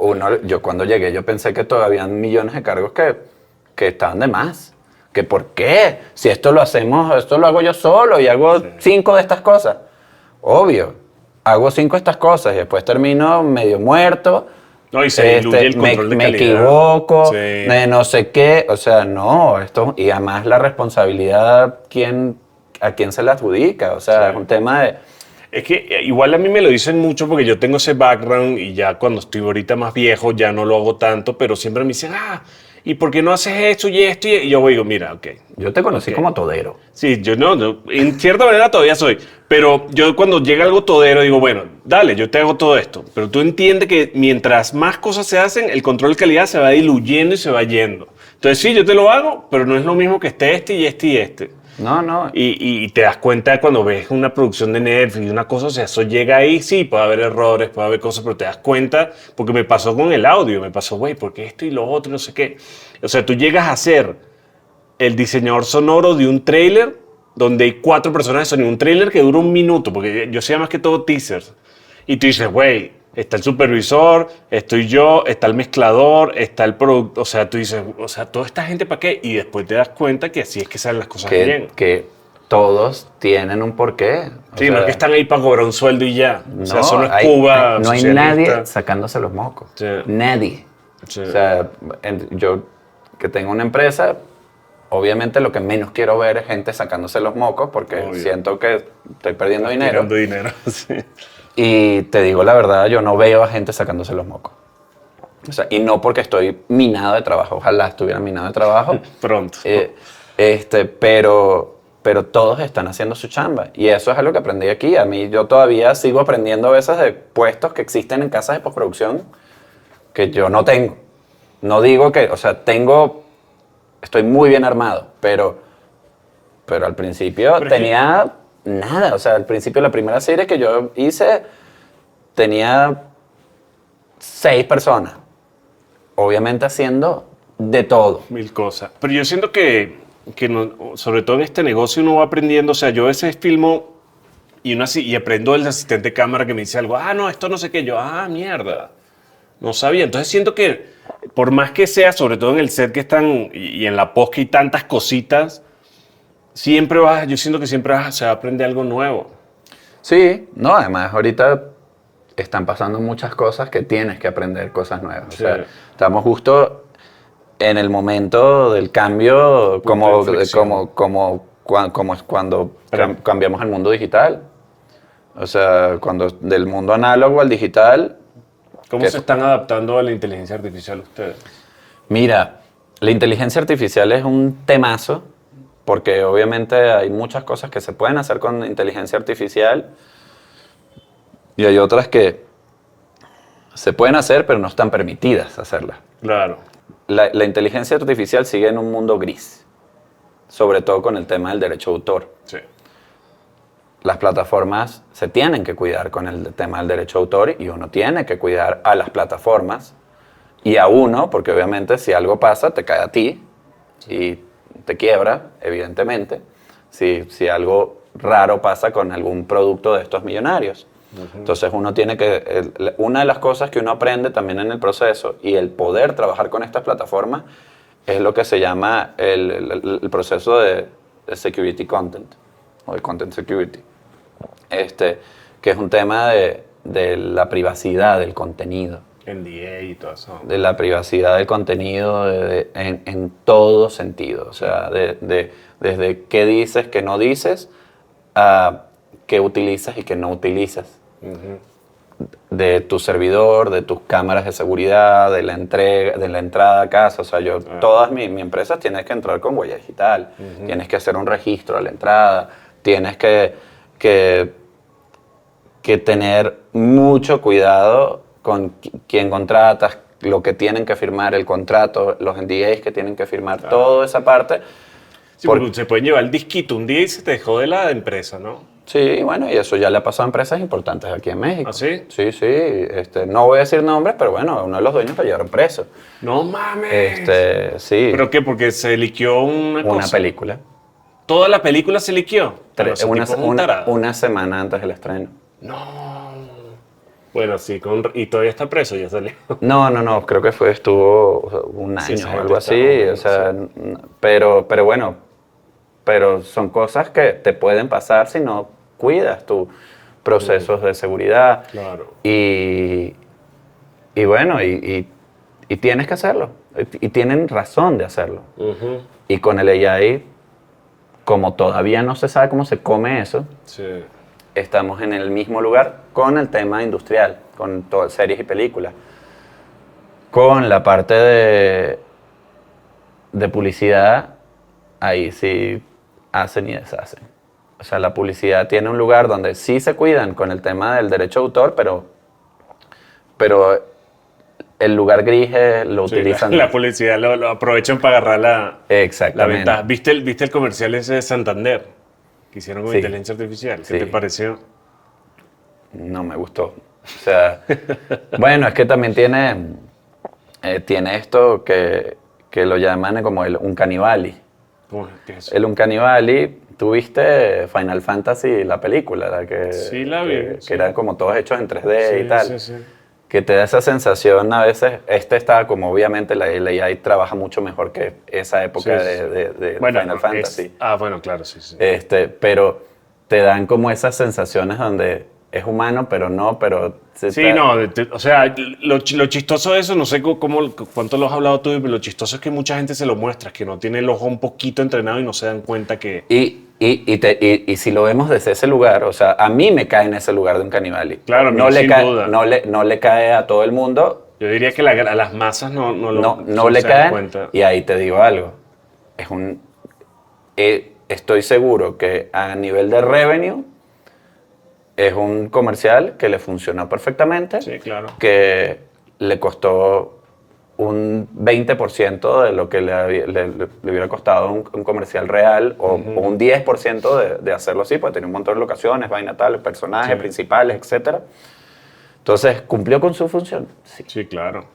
S2: yo cuando llegué, yo pensé que todavía había millones de cargos que estaban de más. Que ¿por qué? Si esto lo hago yo solo y hago 5 de estas cosas. Obvio, hago 5 de estas cosas y después termino medio muerto.
S1: No, y se diluye el control de
S2: me
S1: calidad.
S2: equivoco,
S1: Sí.
S2: de no sé qué. O sea, no, y además la responsabilidad, ¿a quién se la adjudica? O sea,
S1: Sí.
S2: es un tema de...
S1: Es que igual a mí me lo dicen mucho porque yo tengo ese background y ya cuando estoy ahorita más viejo ya no lo hago tanto, pero siempre me dicen, ¿y por qué no haces esto y esto? Y yo digo, mira, ok.
S2: Yo te conocí
S1: Ok.
S2: como todero.
S1: Sí, yo no, en cierta manera todavía soy, pero yo cuando llega algo todero digo, bueno, dale, yo te hago todo esto, pero tú entiendes que mientras más cosas se hacen, el control de calidad se va diluyendo y se va yendo. Entonces sí, yo te lo hago, pero no es lo mismo que este y este y este.
S2: No, no.
S1: Y te das cuenta cuando ves una producción de Netflix y una cosa, o sea, eso llega ahí, sí, puede haber errores, puede haber cosas, pero te das cuenta, porque me pasó con el audio, me pasó, güey, porque esto y lo otro, no sé qué. O sea, tú llegas a ser el diseñador sonoro de un tráiler donde hay 4 personas de sonido, un tráiler que dura 1 minuto, porque yo sé más que todo teasers. Y tú dices, güey, está el supervisor, estoy yo, está el mezclador, está el producto, o sea, tú dices, o sea, toda esta gente para qué, y después te das cuenta que así es que salen las cosas bien.
S2: Que todos tienen un porqué. O
S1: Sí, no
S2: sea,
S1: es que están ahí para cobrar un sueldo y ya. O sea, eso no es
S2: hay-
S1: Cuba
S2: no hay
S1: socialista.
S2: nadie sacándose los mocos.
S1: Sí.
S2: Nadie.
S1: Sí.
S2: O sea, yo que tengo una empresa, obviamente lo que menos quiero ver es gente sacándose los mocos porque
S1: Obvio.
S2: siento que estoy perdiendo dinero.
S1: Tirando dinero, sí.
S2: Y te digo la verdad, yo no veo a gente sacándose los mocos. O sea, y no porque estoy minado de trabajo. Ojalá estuviera minado de trabajo.
S1: Pronto.
S2: Pero todos están haciendo su chamba. Y eso es algo que aprendí aquí. A mí, yo todavía sigo aprendiendo a veces de puestos que existen en casas de postproducción que yo no tengo. No digo que, o sea, estoy muy bien armado, pero al principio
S1: Pero es que-
S2: tenía nada. O sea, al principio la primera serie que yo hice tenía 6 personas. Obviamente haciendo de todo.
S1: Mil cosas. Pero yo siento que sobre todo en este negocio uno va aprendiendo. O sea, yo a veces filmo y aprendo del asistente de cámara que me dice algo. Ah, no, esto no sé qué. Yo, mierda. No sabía. Entonces siento que por más que sea, sobre todo en el set que están y en la post que hay tantas cositas, yo siento que siempre se va a aprender algo nuevo.
S2: Sí, no, además ahorita están pasando muchas cosas que tienes que aprender cosas nuevas.
S1: Sí.
S2: O sea, estamos justo en el momento del cambio,
S1: Punto de inflexión.
S2: como es cuando cambiamos al mundo digital. O sea, cuando del mundo análogo al digital.
S1: ¿Cómo
S2: ¿Qué?
S1: se están adaptando a la inteligencia artificial ustedes?
S2: Mira, la inteligencia artificial es un temazo, porque obviamente hay muchas cosas que se pueden hacer con inteligencia artificial y hay otras que se pueden hacer, pero no están permitidas hacerlas.
S1: Claro.
S2: La inteligencia artificial sigue en un mundo gris, sobre todo con el tema del derecho de autor.
S1: Sí.
S2: Las plataformas se tienen que cuidar con el tema del derecho de autor y uno tiene que cuidar a las plataformas y a uno, porque obviamente si algo pasa te cae a ti y te quiebra, evidentemente, si algo raro pasa con algún producto de estos millonarios. Entonces uno tiene que, una de las cosas que uno aprende también en el proceso y el poder trabajar con estas plataformas es lo que se llama el proceso de security content o de content security, que es un tema de la privacidad del contenido.
S1: NDA y todo eso.
S2: De la privacidad del contenido en todo sentido. O sea, desde qué dices, qué no dices, a qué utilizas y qué no utilizas. De tu servidor, de tus cámaras de seguridad, de la entrada a casa. O sea, todas mi empresas tienes que entrar con huella digital. Tienes que hacer un registro a la entrada. Tienes que tener mucho cuidado con quién contratas, lo que tienen que firmar, el contrato, los NDAs que tienen que firmar, toda esa parte.
S1: Sí, porque se pueden llevar el disquito un día y se te dejó de la empresa, ¿no?
S2: Sí, bueno, y eso ya le ha pasado a empresas importantes aquí en México.
S1: ¿Ah, sí?
S2: Sí, sí. No voy a decir nombres, pero bueno, uno de los dueños lo llevaron preso.
S1: No mames.
S2: Sí,
S1: ¿Pero qué? Porque se liqueó una
S2: una
S1: cosa.
S2: película.
S1: ¿Toda la película se liqueó? Pero ese tipo es un tarado.
S2: Una semana antes del estreno.
S1: No. Bueno, sí, y todavía está preso, ya salió.
S2: No, creo que estuvo o sea, un año
S1: esa
S2: o
S1: gente
S2: algo
S1: está
S2: así,
S1: jodida,
S2: o sea, pero bueno, pero son cosas que te pueden pasar si no cuidas tus procesos de seguridad.
S1: Claro.
S2: Y bueno, y tienes que hacerlo, y tienen razón de hacerlo. Y con el AI, como todavía no se sabe cómo se come eso,
S1: Sí.
S2: estamos en el mismo lugar con el tema industrial, con todas series y películas. Con la parte de publicidad, ahí sí hacen y deshacen. O sea, la publicidad tiene un lugar donde sí se cuidan con el tema del derecho de autor, pero el lugar gris lo
S1: Sí,
S2: utilizan.
S1: la publicidad lo aprovechan para agarrar la
S2: Exactamente.
S1: ventaja. ¿Viste el comercial ese de Santander que hicieron con
S2: Sí.
S1: inteligencia artificial? ¿Qué
S2: Sí.
S1: te pareció?
S2: No me gustó. O sea, bueno, es que también tiene esto que lo llaman como un canibali.
S1: ¿Cómo es que es eso?
S2: El Uncanibali, ¿tuviste Final Fantasy, la película?
S1: Sí, la vi,
S2: Que
S1: sí.
S2: eran como todos hechos en 3D y
S1: Sí,
S2: tal.
S1: sí, sí.
S2: Que te da esa sensación a veces. Está como obviamente la AI trabaja mucho mejor que esa época
S1: Sí, sí.
S2: de
S1: Bueno,
S2: Final Fantasy.
S1: bueno, claro, sí, sí.
S2: Pero te dan como esas sensaciones donde es humano, pero no, pero...
S1: Sí, no, o sea, lo chistoso de eso, no sé cuánto lo has hablado tú, pero lo chistoso es que mucha gente se lo muestra, que no tiene el ojo un poquito entrenado y no se dan cuenta que...
S2: Y si lo vemos desde ese lugar, o sea, a mí me cae en ese lugar de un canibali.
S1: Claro,
S2: no le
S1: sin
S2: cae,
S1: duda.
S2: no le cae a todo el mundo,
S1: Yo diría que a las masas no
S2: no le
S1: se dan
S2: cae.
S1: cuenta.
S2: Y ahí te digo algo. Estoy seguro que a nivel de revenue es un comercial que le funcionó perfectamente.
S1: Sí, claro.
S2: Que le costó un 20% de lo que le hubiera costado un comercial real o un 10% de hacerlo así, porque tenía un montón de locaciones, vaina tal, personajes
S1: Sí.
S2: principales, etc. Entonces, ¿cumplió con su función? Sí.
S1: Sí, claro.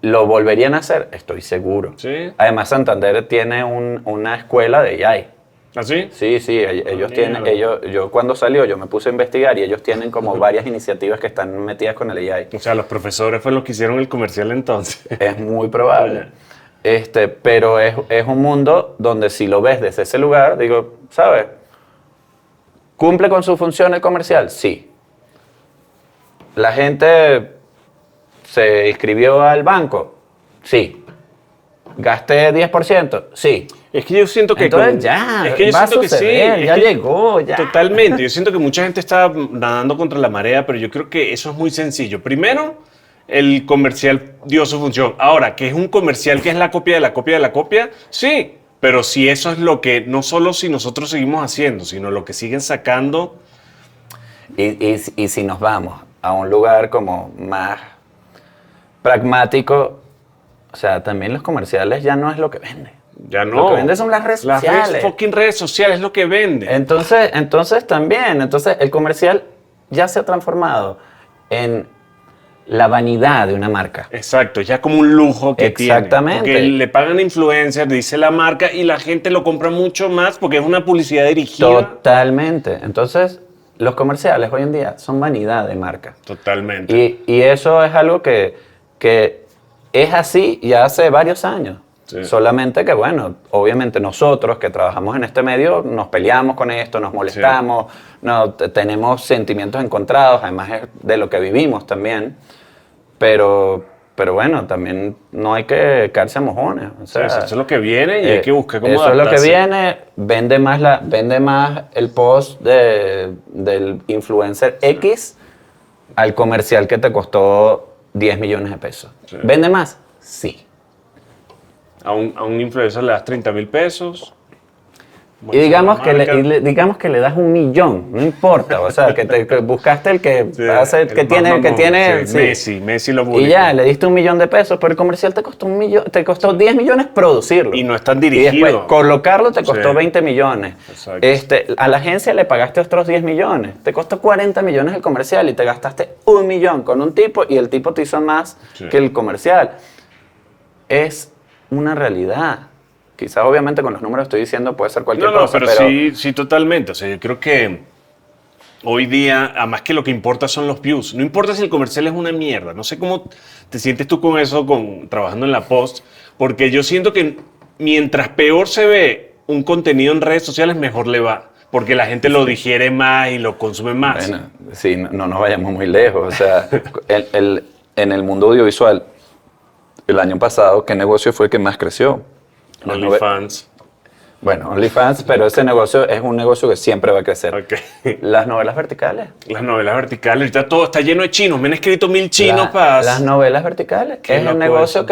S2: ¿Lo volverían a hacer? Estoy seguro.
S1: Sí.
S2: Además, Santander tiene una escuela de AI.
S1: ¿Así?
S2: Sí, ellos tienen,
S1: mierda.
S2: yo cuando salió yo me puse a investigar y ellos tienen como varias iniciativas que están metidas con el AI.
S1: O sea, los profesores fueron los que hicieron el comercial entonces.
S2: Es muy probable. Pero es un mundo donde si lo ves desde ese lugar, digo, ¿sabes? ¿Cumple con su función el comercial? Sí. ¿La gente se inscribió al banco? Sí. ¿Gasté 10%? Sí.
S1: Es que yo siento que...
S2: Entonces ya,
S1: es que yo
S2: va a
S1: siento que sí.
S2: suceder,
S1: es
S2: ya
S1: que-
S2: llegó, ya.
S1: Totalmente. Yo siento que mucha gente está nadando contra la marea, pero yo creo que eso es muy sencillo. Primero, el comercial dio su función. Ahora, que es un comercial que es la copia de la copia de la copia, sí. Pero si eso es lo que, no solo si nosotros seguimos haciendo, sino lo que siguen sacando...
S2: Y si nos vamos a un lugar como más pragmático, o sea, también los comerciales ya no es lo que venden.
S1: Ya no.
S2: Lo que vende son las redes sociales.
S1: Fucking redes sociales es lo que vende.
S2: Entonces el comercial ya se ha transformado en la vanidad de una marca.
S1: Exacto, ya como un lujo que
S2: Exactamente.
S1: tiene. Porque le pagan a influencers, dice la marca, y la gente lo compra mucho más porque es una publicidad dirigida.
S2: Totalmente. Entonces, los comerciales hoy en día son vanidad de marca.
S1: Totalmente.
S2: Y eso es algo que es así ya hace varios años.
S1: Sí.
S2: Solamente que, bueno, obviamente nosotros que trabajamos en este medio nos peleamos con esto, nos molestamos, tenemos sentimientos encontrados, además es de lo que vivimos también. Pero bueno, también no hay que caerse a mojones. O sea,
S1: eso es lo que viene y hay que buscar cómo
S2: eso es lo que
S1: adaptarse.
S2: viene, vende más el post del influencer X al comercial que te costó 10 millones de pesos.
S1: Sí.
S2: ¿Vende más? Sí.
S1: A un influencer le das 30,000 pesos.
S2: Y digamos que le das 1 millón, no importa, o sea, que buscaste el que hace, el que tiene, sí.
S1: Messi lo
S2: Y
S1: publicó.
S2: ya, le diste 1 millón de pesos, pero el comercial te costó 1 millón, te costó 10 millones producirlo.
S1: Y no es tan
S2: Y después
S1: dirigido.
S2: colocarlo te costó
S1: Sí.
S2: 20 millones.
S1: Exacto.
S2: A la agencia le pagaste otros 10 millones. Te costó 40 millones el comercial y te gastaste 1 millón con un tipo y el tipo te hizo más
S1: Sí.
S2: que el comercial. Es una realidad. Quizás obviamente con los números estoy diciendo puede ser cualquier
S1: No,
S2: cosa,
S1: pero sí, totalmente. O sea, yo creo que hoy día, además que lo que importa son los views. No importa si el comercial es una mierda. No sé cómo te sientes tú con eso, trabajando en la Post, porque yo siento que mientras peor se ve un contenido en redes sociales, mejor le va. Porque la gente lo digiere más y lo consume más.
S2: Bueno, sí, no nos vayamos muy lejos. O sea, en el mundo audiovisual, el año pasado, ¿qué negocio fue el que más creció?
S1: OnlyFans.
S2: Bueno, OnlyFans, pero ese negocio es un negocio que siempre va a crecer.
S1: Ok.
S2: Las novelas verticales.
S1: Las novelas verticales, ahorita todo está lleno de chinos. Me han escrito 1000 chinos para...
S2: Las novelas verticales.
S1: Qué
S2: Es
S1: loco
S2: un negocio
S1: eso.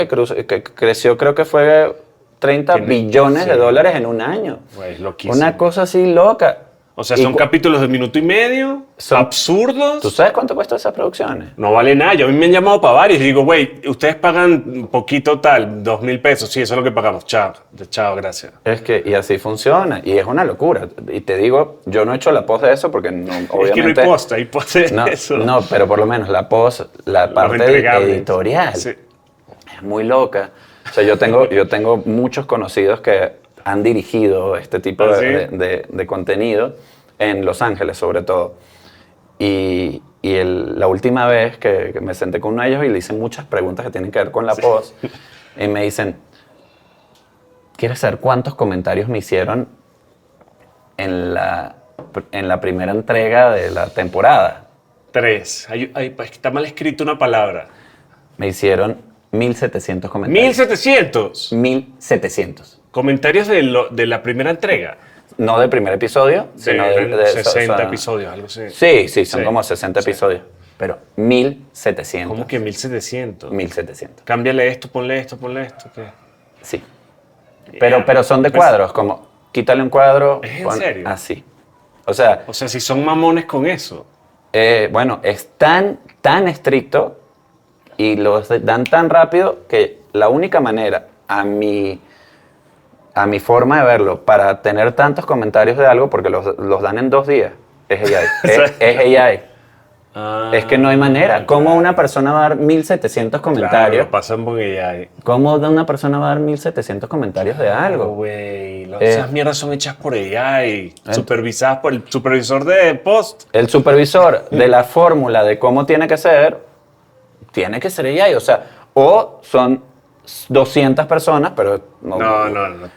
S2: que creció, creo que fue 230 billones de dólares en un año.
S1: Güey, loquísimo.
S2: Una cosa así loca.
S1: O sea, son capítulos de minuto y medio, absurdos.
S2: ¿Tú sabes cuánto cuestan esas producciones?
S1: No vale nada. Yo a mí me han llamado para varios y digo, güey, ustedes pagan poquito tal, 2,000 pesos. Sí, eso es lo que pagamos. Chao, chao, gracias.
S2: Es que, y así funciona, y es una locura. Y te digo, yo no he hecho la post de eso porque no, obviamente...
S1: Es que no hay post de
S2: no,
S1: eso.
S2: No, pero por lo menos la post, la parte editorial,
S1: sí,
S2: es muy loca. O sea, yo tengo muchos conocidos que han dirigido este tipo de contenido en Los Ángeles, sobre todo. Y la última vez que me senté con uno de ellos y le hice muchas preguntas que tienen que ver con la post, y me dicen, ¿quieres saber cuántos comentarios me hicieron en la primera entrega de la temporada?
S1: 3. Está mal escrito una palabra.
S2: Me hicieron 1,700 comentarios.
S1: ¿1,700?
S2: 1,700.
S1: Comentarios de la primera entrega.
S2: No del primer episodio, sino de
S1: 60 episodios, algo así.
S2: Sí, son como 60 episodios. Pero 1,700.
S1: ¿Cómo que 1,700?
S2: 1,700.
S1: Cámbiale esto, ponle esto, ¿qué?
S2: Sí. Pero son de cuadros, como quítale un cuadro.
S1: ¿Es en serio?
S2: Así. O sea,
S1: si son mamones con eso.
S2: Bueno, es tan estricto y los dan tan rápido que la única manera, a mi forma de verlo, para tener tantos comentarios de algo, porque los dan en 2 días, es AI. es AI. Es que no hay manera. ¿Cómo una persona va a dar 1,700 comentarios?
S1: Claro, lo pasan por AI.
S2: ¿Cómo una persona va a dar 1,700 comentarios de algo?
S1: Güey, esas mierdas son hechas por AI, supervisadas por el supervisor de post.
S2: El supervisor de la fórmula de cómo tiene que ser AI. O sea, o son 200 personas, pero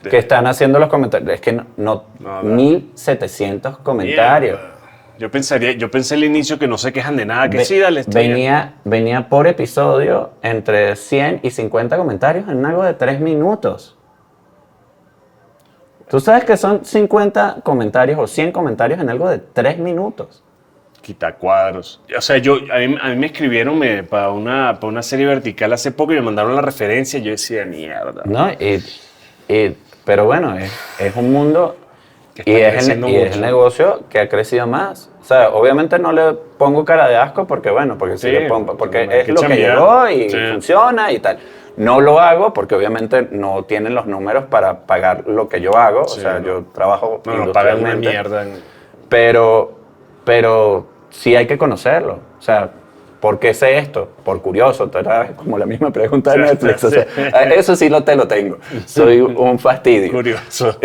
S2: que están haciendo los comentarios. Es que no 1,700 comentarios.
S1: Mierda. Yo pensé al inicio que no se quejan de nada, que sí, dale.
S2: Venía por episodio entre 100 y 50 comentarios en algo de 3 minutos. ¿Tú sabes que son 50 comentarios o 100 comentarios en algo de 3 minutos?
S1: Quita cuadros. O sea, a mí me escribieron para una serie vertical hace poco y me mandaron la referencia y yo decía, mierda.
S2: No, pero bueno, es un mundo y es el negocio que ha crecido más. O sea, obviamente no le pongo cara de asco porque si le pongo, porque es lo que llegó y funciona y tal. No lo hago porque obviamente no tienen los números para pagar lo que yo hago. O sea, yo trabajo
S1: industrialmente. Pagan una mierda.
S2: Pero sí hay que conocerlo. O sea, ¿por qué sé esto? Por curioso. Como la misma pregunta de Netflix. O sea, eso sí te lo tengo. Soy un fastidio.
S1: Curioso.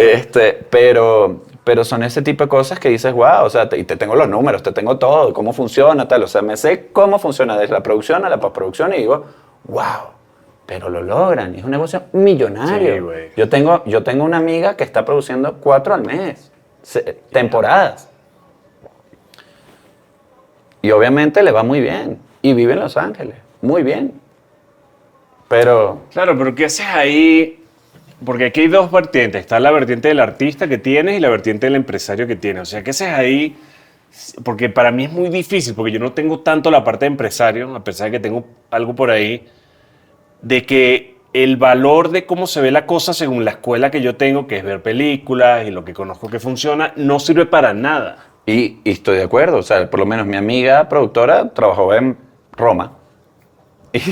S2: Pero son ese tipo de cosas que dices, wow, o sea, y te tengo los números, te tengo todo, cómo funciona, tal. O sea, me sé cómo funciona desde la producción a la postproducción y digo, wow, pero lo logran. Es un negocio millonario. Sí, güey. Yo tengo una amiga que está produciendo 4 al mes, temporadas. Y obviamente le va muy bien. Y vive en Los Ángeles. Muy bien. Pero...
S1: Claro, pero ¿qué haces ahí? Porque aquí hay 2 vertientes. Está la vertiente del artista que tienes y la vertiente del empresario que tienes. O sea, ¿qué haces ahí? Porque para mí es muy difícil, porque yo no tengo tanto la parte de empresario, a pesar de que tengo algo por ahí, de que el valor de cómo se ve la cosa según la escuela que yo tengo, que es ver películas y lo que conozco que funciona, no sirve para nada.
S2: Y estoy de acuerdo, o sea, por lo menos mi amiga productora trabajó en Roma y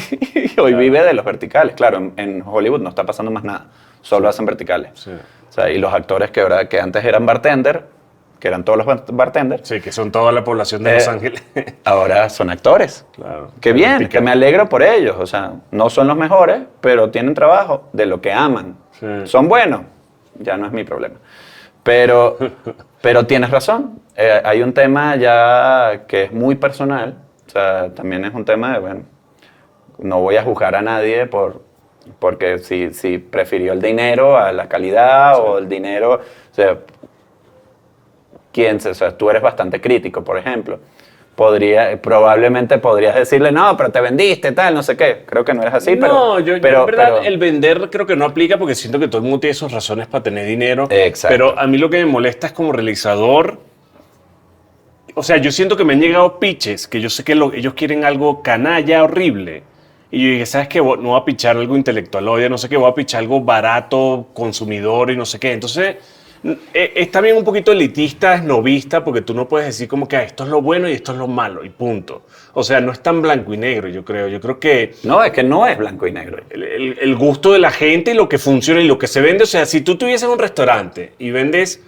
S2: hoy vive de los verticales. Claro, en Hollywood no está pasando más nada, solo hacen verticales. Sí. O sea, y los actores que antes eran bartender, que eran todos los bartenders.
S1: Sí, que son toda la población de Los Ángeles.
S2: Ahora son actores. Claro. Qué bien, vertical. Que me alegro por ellos. O sea, no son los mejores, pero tienen trabajo de lo que aman. Sí. Son buenos, ya no es mi problema. Pero tienes razón. Hay un tema ya que es muy personal. O sea, también es un tema de, bueno, no voy a juzgar a nadie porque si prefirió el dinero a la calidad o el dinero... O sea, o sea, tú eres bastante crítico, por ejemplo. Probablemente podrías decirle, no, pero te vendiste, tal, no sé qué. Creo que no eres así,
S1: pero en verdad, el vender creo que no aplica porque siento que todo el mundo tiene sus razones para tener dinero.
S2: Exacto.
S1: Pero a mí lo que me molesta es como realizador. O sea, yo siento que me han llegado pitches que yo sé que ellos quieren algo canalla, horrible. Y yo dije, ¿sabes qué? No voy a pichar algo intelectual, oye, no sé qué, voy a pichar algo barato, consumidor y no sé qué. Entonces, es también un poquito elitista, esnovista, porque tú no puedes decir como que esto es lo bueno y esto es lo malo, y punto. O sea, no es tan blanco y negro, yo creo. Yo creo que
S2: No, es que no es blanco y negro.
S1: el gusto de la gente y lo que funciona y lo que se vende, o sea, si tú tuvieses un restaurante y vendes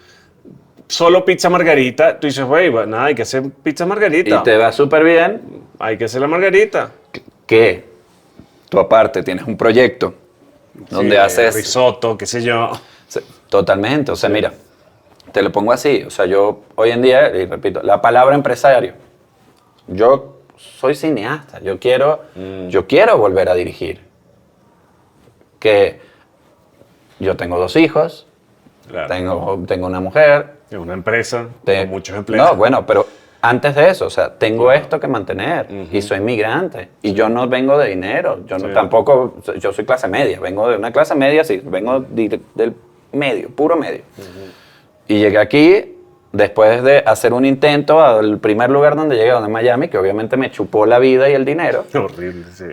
S1: solo pizza margarita, tú dices, güey, nada, hay que hacer pizza margarita.
S2: Y te va súper bien
S1: Hay que hacer la margarita.
S2: que tú aparte tienes un proyecto donde
S1: Sí,
S2: haces...
S1: risotto, qué sé yo.
S2: Totalmente, o sea, mira, te lo pongo así, o sea, yo hoy en día, y repito, la palabra empresario, yo soy cineasta, yo quiero volver a dirigir. Que yo tengo 2 hijos,
S1: Claro.
S2: tengo una mujer.
S1: Es una empresa
S2: Te-
S1: con muchos empleados.
S2: No, bueno, pero antes de eso, o sea, tengo esto que mantener y soy migrante y yo no vengo de dinero, yo no,
S1: Sí.
S2: tampoco, yo soy clase media, vengo de una clase media, sí, vengo del medio, puro medio. Y llegué aquí después de hacer un intento al primer lugar donde llegué, donde Miami, que obviamente me chupó la vida y el dinero.
S1: Horrible, sí.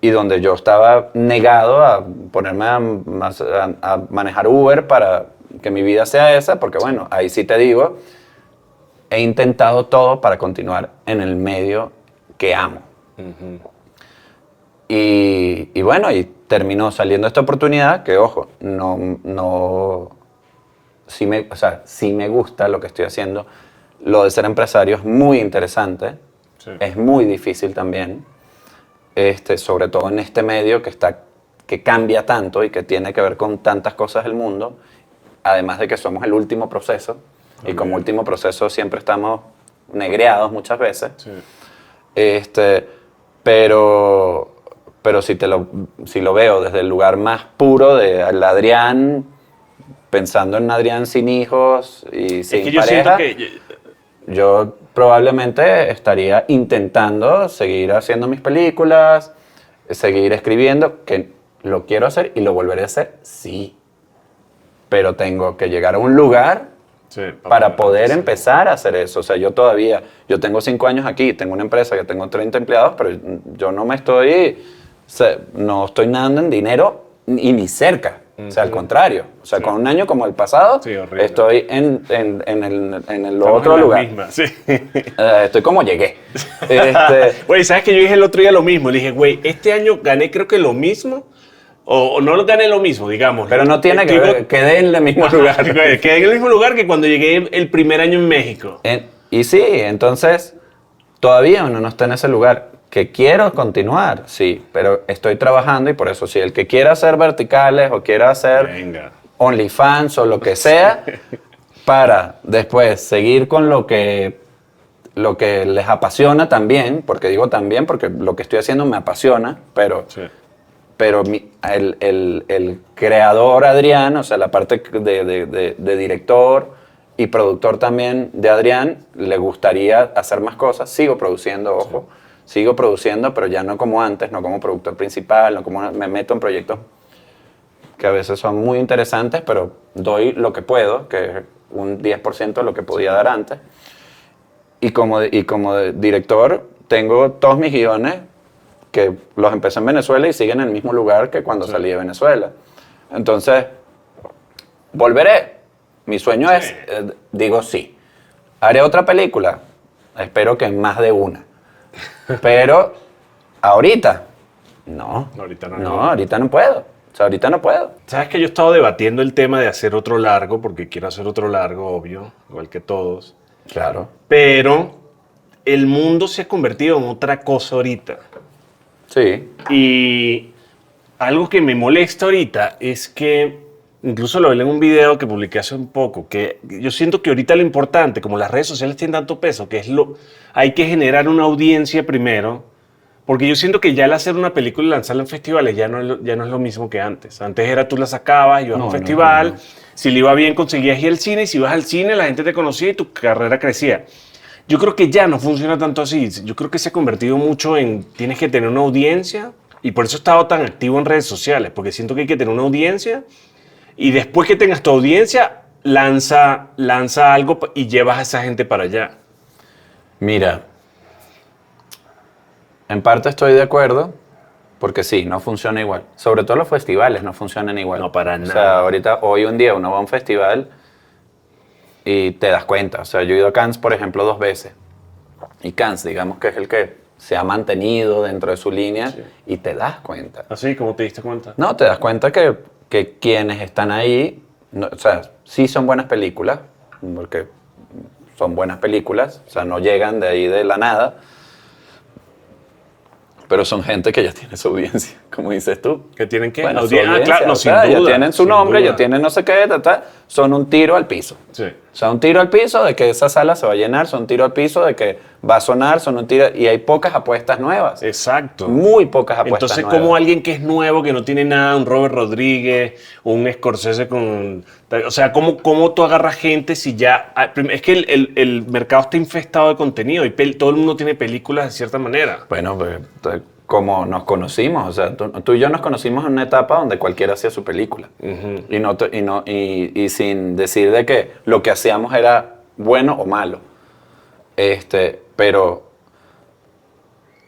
S2: Y donde yo estaba negado a ponerme a manejar Uber para que mi vida sea esa, porque bueno, ahí sí te digo, he intentado todo para continuar en el medio que amo. Y bueno, y terminó saliendo esta oportunidad que, ojo, o sea, sí me gusta lo que estoy haciendo. Lo de ser empresario es muy interesante,
S1: Sí.
S2: es muy difícil también, sobre todo en este medio que cambia tanto y que tiene que ver con tantas cosas del mundo, además de que somos el último proceso, y como último proceso siempre estamos negreados muchas veces.
S1: Sí.
S2: Pero si lo veo desde el lugar más puro de Adrián, pensando en Adrián sin hijos y sin
S1: Es que yo
S2: pareja,
S1: siento que...
S2: yo probablemente estaría intentando seguir haciendo mis películas, seguir escribiendo, que lo quiero hacer y lo volveré a hacer, sí. Pero tengo que llegar a un lugar
S1: Sí,
S2: para poder
S1: sí.
S2: empezar a hacer eso. O sea, yo tengo 5 años aquí, tengo una empresa que tengo 30 empleados, pero yo no estoy nadando en dinero ni cerca. O sea, al contrario. O sea,
S1: Sí.
S2: con un año como el pasado,
S1: Sí, horrible.
S2: estoy en el
S1: Estamos
S2: otro
S1: en la
S2: lugar.
S1: misma, sí.
S2: Estoy como llegué.
S1: Güey, ¿sabes que yo dije el otro día lo mismo? Le dije, güey, este año gané creo que lo mismo, o no lo gané lo mismo, digamos.
S2: Pero no tiene que ver, quedé en el mismo lugar.
S1: Quedé en el mismo lugar que cuando llegué el primer año en México.
S2: Y sí, entonces todavía uno no está en ese lugar. Que quiero continuar, sí, pero estoy trabajando y por eso, si el que quiera hacer verticales o quiera hacer
S1: Venga.
S2: OnlyFans o lo que sea, para después seguir con lo que les apasiona también, porque digo también porque lo que estoy haciendo me apasiona, pero
S1: Sí.
S2: el creador Adrián, o sea, la parte de director y productor también de Adrián, le gustaría hacer más cosas. Sigo produciendo, ojo, sigo produciendo, pero ya no como antes, no como productor principal, me meto en proyectos que a veces son muy interesantes, pero doy lo que puedo, que es un 10% de lo que podía dar antes. Y como director, tengo todos mis guiones que los empecé en Venezuela y siguen en el mismo lugar que cuando salí de Venezuela. Entonces, volveré. Mi sueño es, digo sí. ¿Haré otra película? Espero que más de una. Pero, ahorita, no.
S1: Ahorita no.
S2: No, ahorita no puedo. O sea, ahorita no puedo.
S1: ¿Sabes que yo he estado debatiendo el tema de hacer otro largo? Porque quiero hacer otro largo, obvio, igual que todos.
S2: Claro.
S1: Pero el mundo se ha convertido en otra cosa ahorita.
S2: Sí.
S1: Y algo que me molesta ahorita es que, incluso lo vi en un video que publiqué hace un poco, que yo siento que ahorita lo importante, como las redes sociales tienen tanto peso, que hay que generar una audiencia primero, porque yo siento que ya el hacer una película y lanzarla en festivales ya no es lo mismo que antes. Antes era tú la sacabas, ibas a un festival, si le iba bien conseguías ir al cine, y si ibas al cine la gente te conocía y tu carrera crecía. Yo creo que ya no funciona tanto así. Yo creo que se ha convertido mucho en tienes que tener una audiencia, y por eso he estado tan activo en redes sociales, porque siento que hay que tener una audiencia y después que tengas tu audiencia, lanza algo y llevas a esa gente para allá.
S2: Mira, En parte estoy de acuerdo, porque sí, no funciona igual. Sobre todo los festivales no funcionan igual.
S1: No, para
S2: O sea,
S1: nada.
S2: ahorita, hoy un día uno va a un festival y te das cuenta. O sea, yo he ido a Cannes, por ejemplo, 2 veces. Y Cannes, digamos que es el que se ha mantenido dentro de su línea
S1: Sí.
S2: y te das cuenta.
S1: ¿Así? ¿Cómo te diste cuenta?
S2: No, te das cuenta que quienes están ahí, o sea, sí son buenas películas, porque son buenas películas, o sea, no llegan de ahí de la nada, pero son gente que ya tiene su audiencia, como dices tú.
S1: ¿Que tienen que?
S2: Bueno, su
S1: Claro,
S2: audiencia,
S1: no,
S2: o
S1: sin
S2: sea, ya
S1: duda.
S2: tienen su
S1: sin
S2: nombre,
S1: duda.
S2: ya tienen no sé qué, son un tiro al piso.
S1: Sí.
S2: O sea, un tiro al piso de que esa sala se va a llenar, son un tiro al piso de que va a sonar, son un tiro... Y hay pocas apuestas nuevas.
S1: Exacto.
S2: Muy pocas apuestas
S1: Entonces,
S2: nuevas.
S1: como alguien que es nuevo, que no tiene nada, un Robert Rodríguez, un Scorsese con... O sea, ¿cómo tú agarras gente si ya... Es que el mercado está infestado de contenido y todo el mundo tiene películas de cierta manera.
S2: Bueno, pues, como nos conocimos, o sea, tú y yo nos conocimos en una etapa donde cualquiera hacía su película. Y sin decir de que lo que hacíamos era bueno o malo. Pero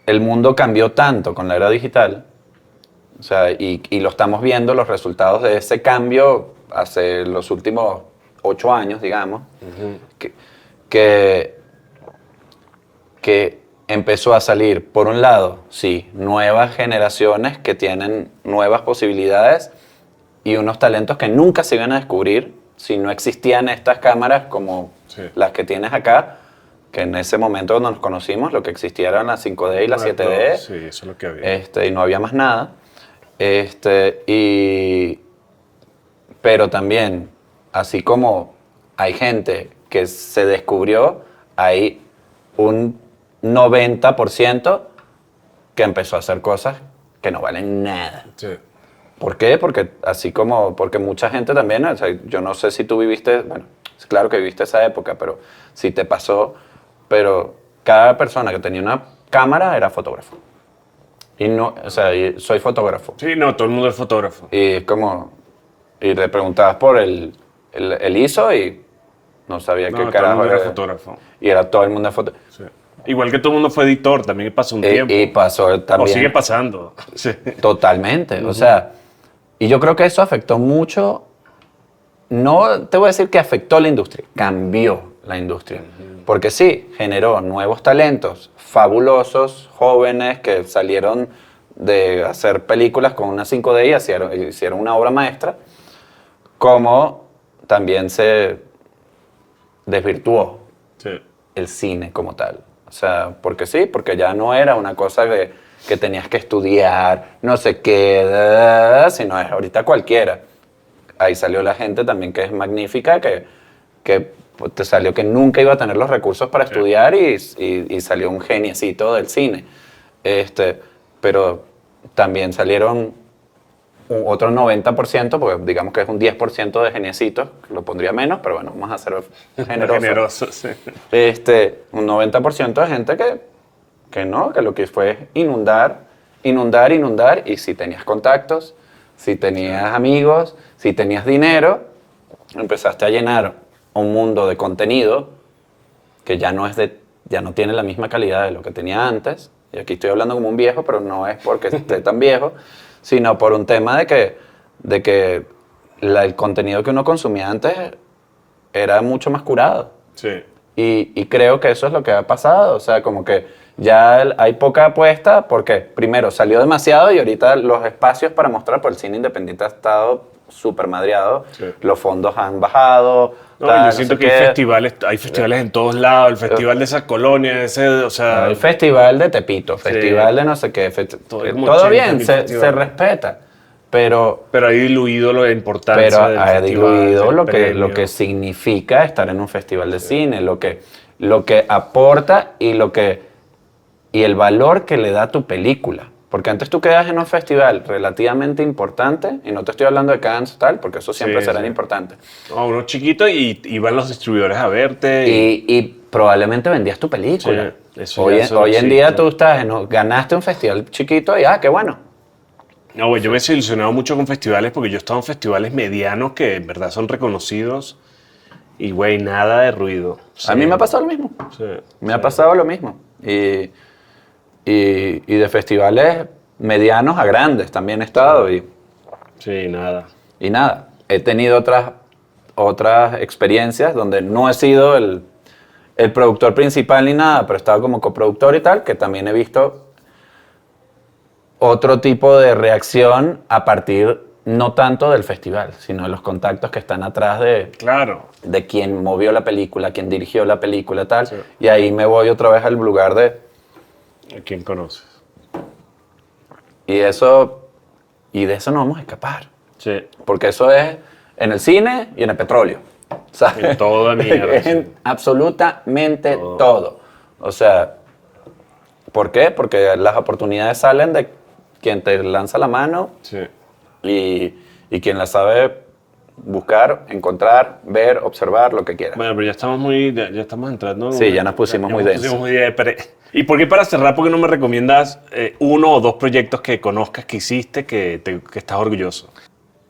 S2: el mundo cambió tanto con la era digital, o sea, y lo estamos viendo, los resultados de ese cambio hace los últimos 8 años, digamos, que empezó a salir, por un lado, sí, nuevas generaciones que tienen nuevas posibilidades y unos talentos que nunca se iban a descubrir si no existían estas cámaras como
S1: Sí.
S2: las que tienes acá, que en ese momento cuando nos conocimos lo que existía eran las 5D y las 7D,
S1: Sí, eso es lo que había.
S2: y no había más nada. Pero también, así como hay gente que se descubrió, hay un 90% que empezó a hacer cosas que no valen nada.
S1: Sí.
S2: ¿Por qué? Porque mucha gente también, o sea, yo no sé si tú viviste, bueno, es claro que viviste esa época, pero si te pasó, pero cada persona que tenía una cámara era fotógrafo. Y no, o sea, soy fotógrafo.
S1: Sí, no, todo el mundo es fotógrafo.
S2: Y es como, y le preguntabas por el ISO y no sabía
S1: No,
S2: qué
S1: todo el
S2: carajo
S1: mundo era
S2: era.
S1: fotógrafo.
S2: Y era todo el mundo de foto.
S1: Sí. Igual que todo el mundo fue editor, también pasó un tiempo.
S2: Y pasó
S1: O
S2: también.
S1: sigue pasando. Sí.
S2: Totalmente. O sea, y yo creo que eso afectó mucho. No te voy a decir que afectó la industria, cambió la industria. Porque sí, generó nuevos talentos fabulosos, jóvenes que salieron de hacer películas con una 5D y hicieron una obra maestra, como también se desvirtuó
S1: Sí.
S2: el cine como tal. O sea, porque sí, porque ya no era una cosa que tenías que estudiar, no sé qué, sino es ahorita cualquiera. Ahí salió la gente también que es magnífica, que te salió que nunca iba a tener los recursos para estudiar y salió un geniecito del cine. Pero también salieron otro 90%, porque digamos que es un 10% de geniecitos, lo pondría menos, pero bueno, vamos a ser generosos.
S1: Generoso, sí.
S2: Un 90% de gente que no, que lo que fue es inundar, y si tenías contactos, si tenías amigos, si tenías dinero, empezaste a llenar un mundo de contenido que ya no tiene la misma calidad de lo que tenía antes. Y aquí estoy hablando como un viejo, pero no es porque esté tan viejo, sino por un tema de que el contenido que uno consumía antes era mucho más curado.
S1: Sí.
S2: Y creo que eso es lo que ha pasado. O sea, como que ya hay poca apuesta porque, primero, salió demasiado y ahorita los espacios para mostrar por el cine independiente ha estado súper madreado.
S1: Sí.
S2: Los fondos han bajado.
S1: No,
S2: tal,
S1: yo
S2: no
S1: siento
S2: sé
S1: que
S2: qué.
S1: hay festivales en todos lados, el festival de esa colonia, o sea,
S2: El festival de Tepito, festival de no sé qué.
S1: Todo como
S2: Todo
S1: 80.000
S2: bien, se
S1: festivales.
S2: respeta. Pero
S1: pero ha diluido la importancia del
S2: ha
S1: festival,
S2: diluido
S1: del
S2: lo que
S1: premio.
S2: significa estar en un festival de cine, lo que aporta y el valor que le da a tu película. Porque antes tú quedas en un festival relativamente importante, y no te estoy hablando de Cannes tal, porque eso siempre
S1: Sí,
S2: serán
S1: sí.
S2: importantes.
S1: No, uno chiquito y van los distribuidores a verte.
S2: Y probablemente vendías tu película.
S1: Sí, eso ya
S2: Hoy en
S1: existe.
S2: día tú ganaste un festival chiquito y qué bueno.
S1: No, güey, yo me he desilusionado mucho con festivales porque yo he estado en festivales medianos que en verdad son reconocidos y, güey, nada de ruido.
S2: A mí me ha pasado lo mismo.
S1: Sí,
S2: Me ha pasado lo mismo. y de festivales medianos a grandes también he estado
S1: Sí, nada.
S2: y nada. He tenido otras experiencias donde no he sido el productor principal ni nada, pero he estado como coproductor y tal, que también he visto otro tipo de reacción a partir no tanto del festival, sino de los contactos que están atrás
S1: Claro.
S2: de quién movió la película, quién dirigió la película, tal.
S1: Sí.
S2: Y ahí me voy otra vez al lugar de...
S1: ¿A quién conoces?
S2: Y de eso no vamos a escapar.
S1: Sí.
S2: Porque eso es en el cine y en el petróleo. ¿Sabes?
S1: En toda mierda,
S2: En
S1: sí.
S2: absolutamente todo. O sea, ¿por qué? Porque las oportunidades salen de quien te lanza la mano
S1: Sí.
S2: y quien la sabe buscar, encontrar, ver, observar, lo que quiera.
S1: Bueno, pero ya estamos entrando.
S2: Sí, ya nos pusimos muy densos.
S1: ¿Y por qué para cerrar, por qué no me recomiendas uno o dos proyectos que conozcas que hiciste que estás orgulloso?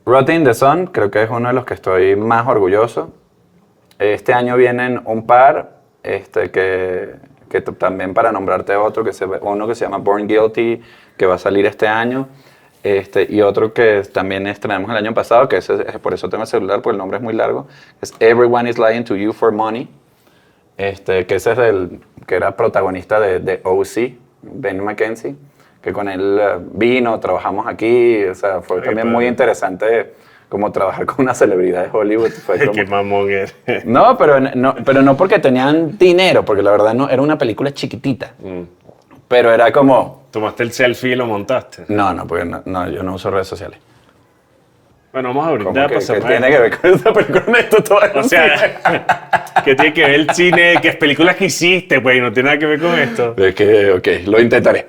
S2: Rotting the Sun creo que es uno de los que estoy más orgulloso. Este año vienen un par, que también para nombrarte otro, uno que se llama Born Guilty, que va a salir este año, y otro que también estrenamos el año pasado, que por eso tengo el celular, porque el nombre es muy largo, es Everyone is Lying to You for Money, que ese es que era protagonista de OC, Ben McKenzie, que con él vino, trabajamos aquí, o sea, fue también muy interesante como trabajar con una celebridad de Hollywood. Fue como...
S1: Qué mamón eres.
S2: No, pero no porque tenían dinero, porque la verdad no, era una película chiquitita. Pero era como...
S1: Tomaste el selfie y lo montaste.
S2: No, porque no, yo no uso redes sociales.
S1: Bueno, vamos a
S2: Como
S1: brindar para
S2: que
S1: cerrar.
S2: tiene que ver con esta película, con esto todo.
S1: O sea, que tiene que ver el cine, que es películas que hiciste, güey, no tiene nada que ver con esto.
S2: Es que, ok, lo intentaré.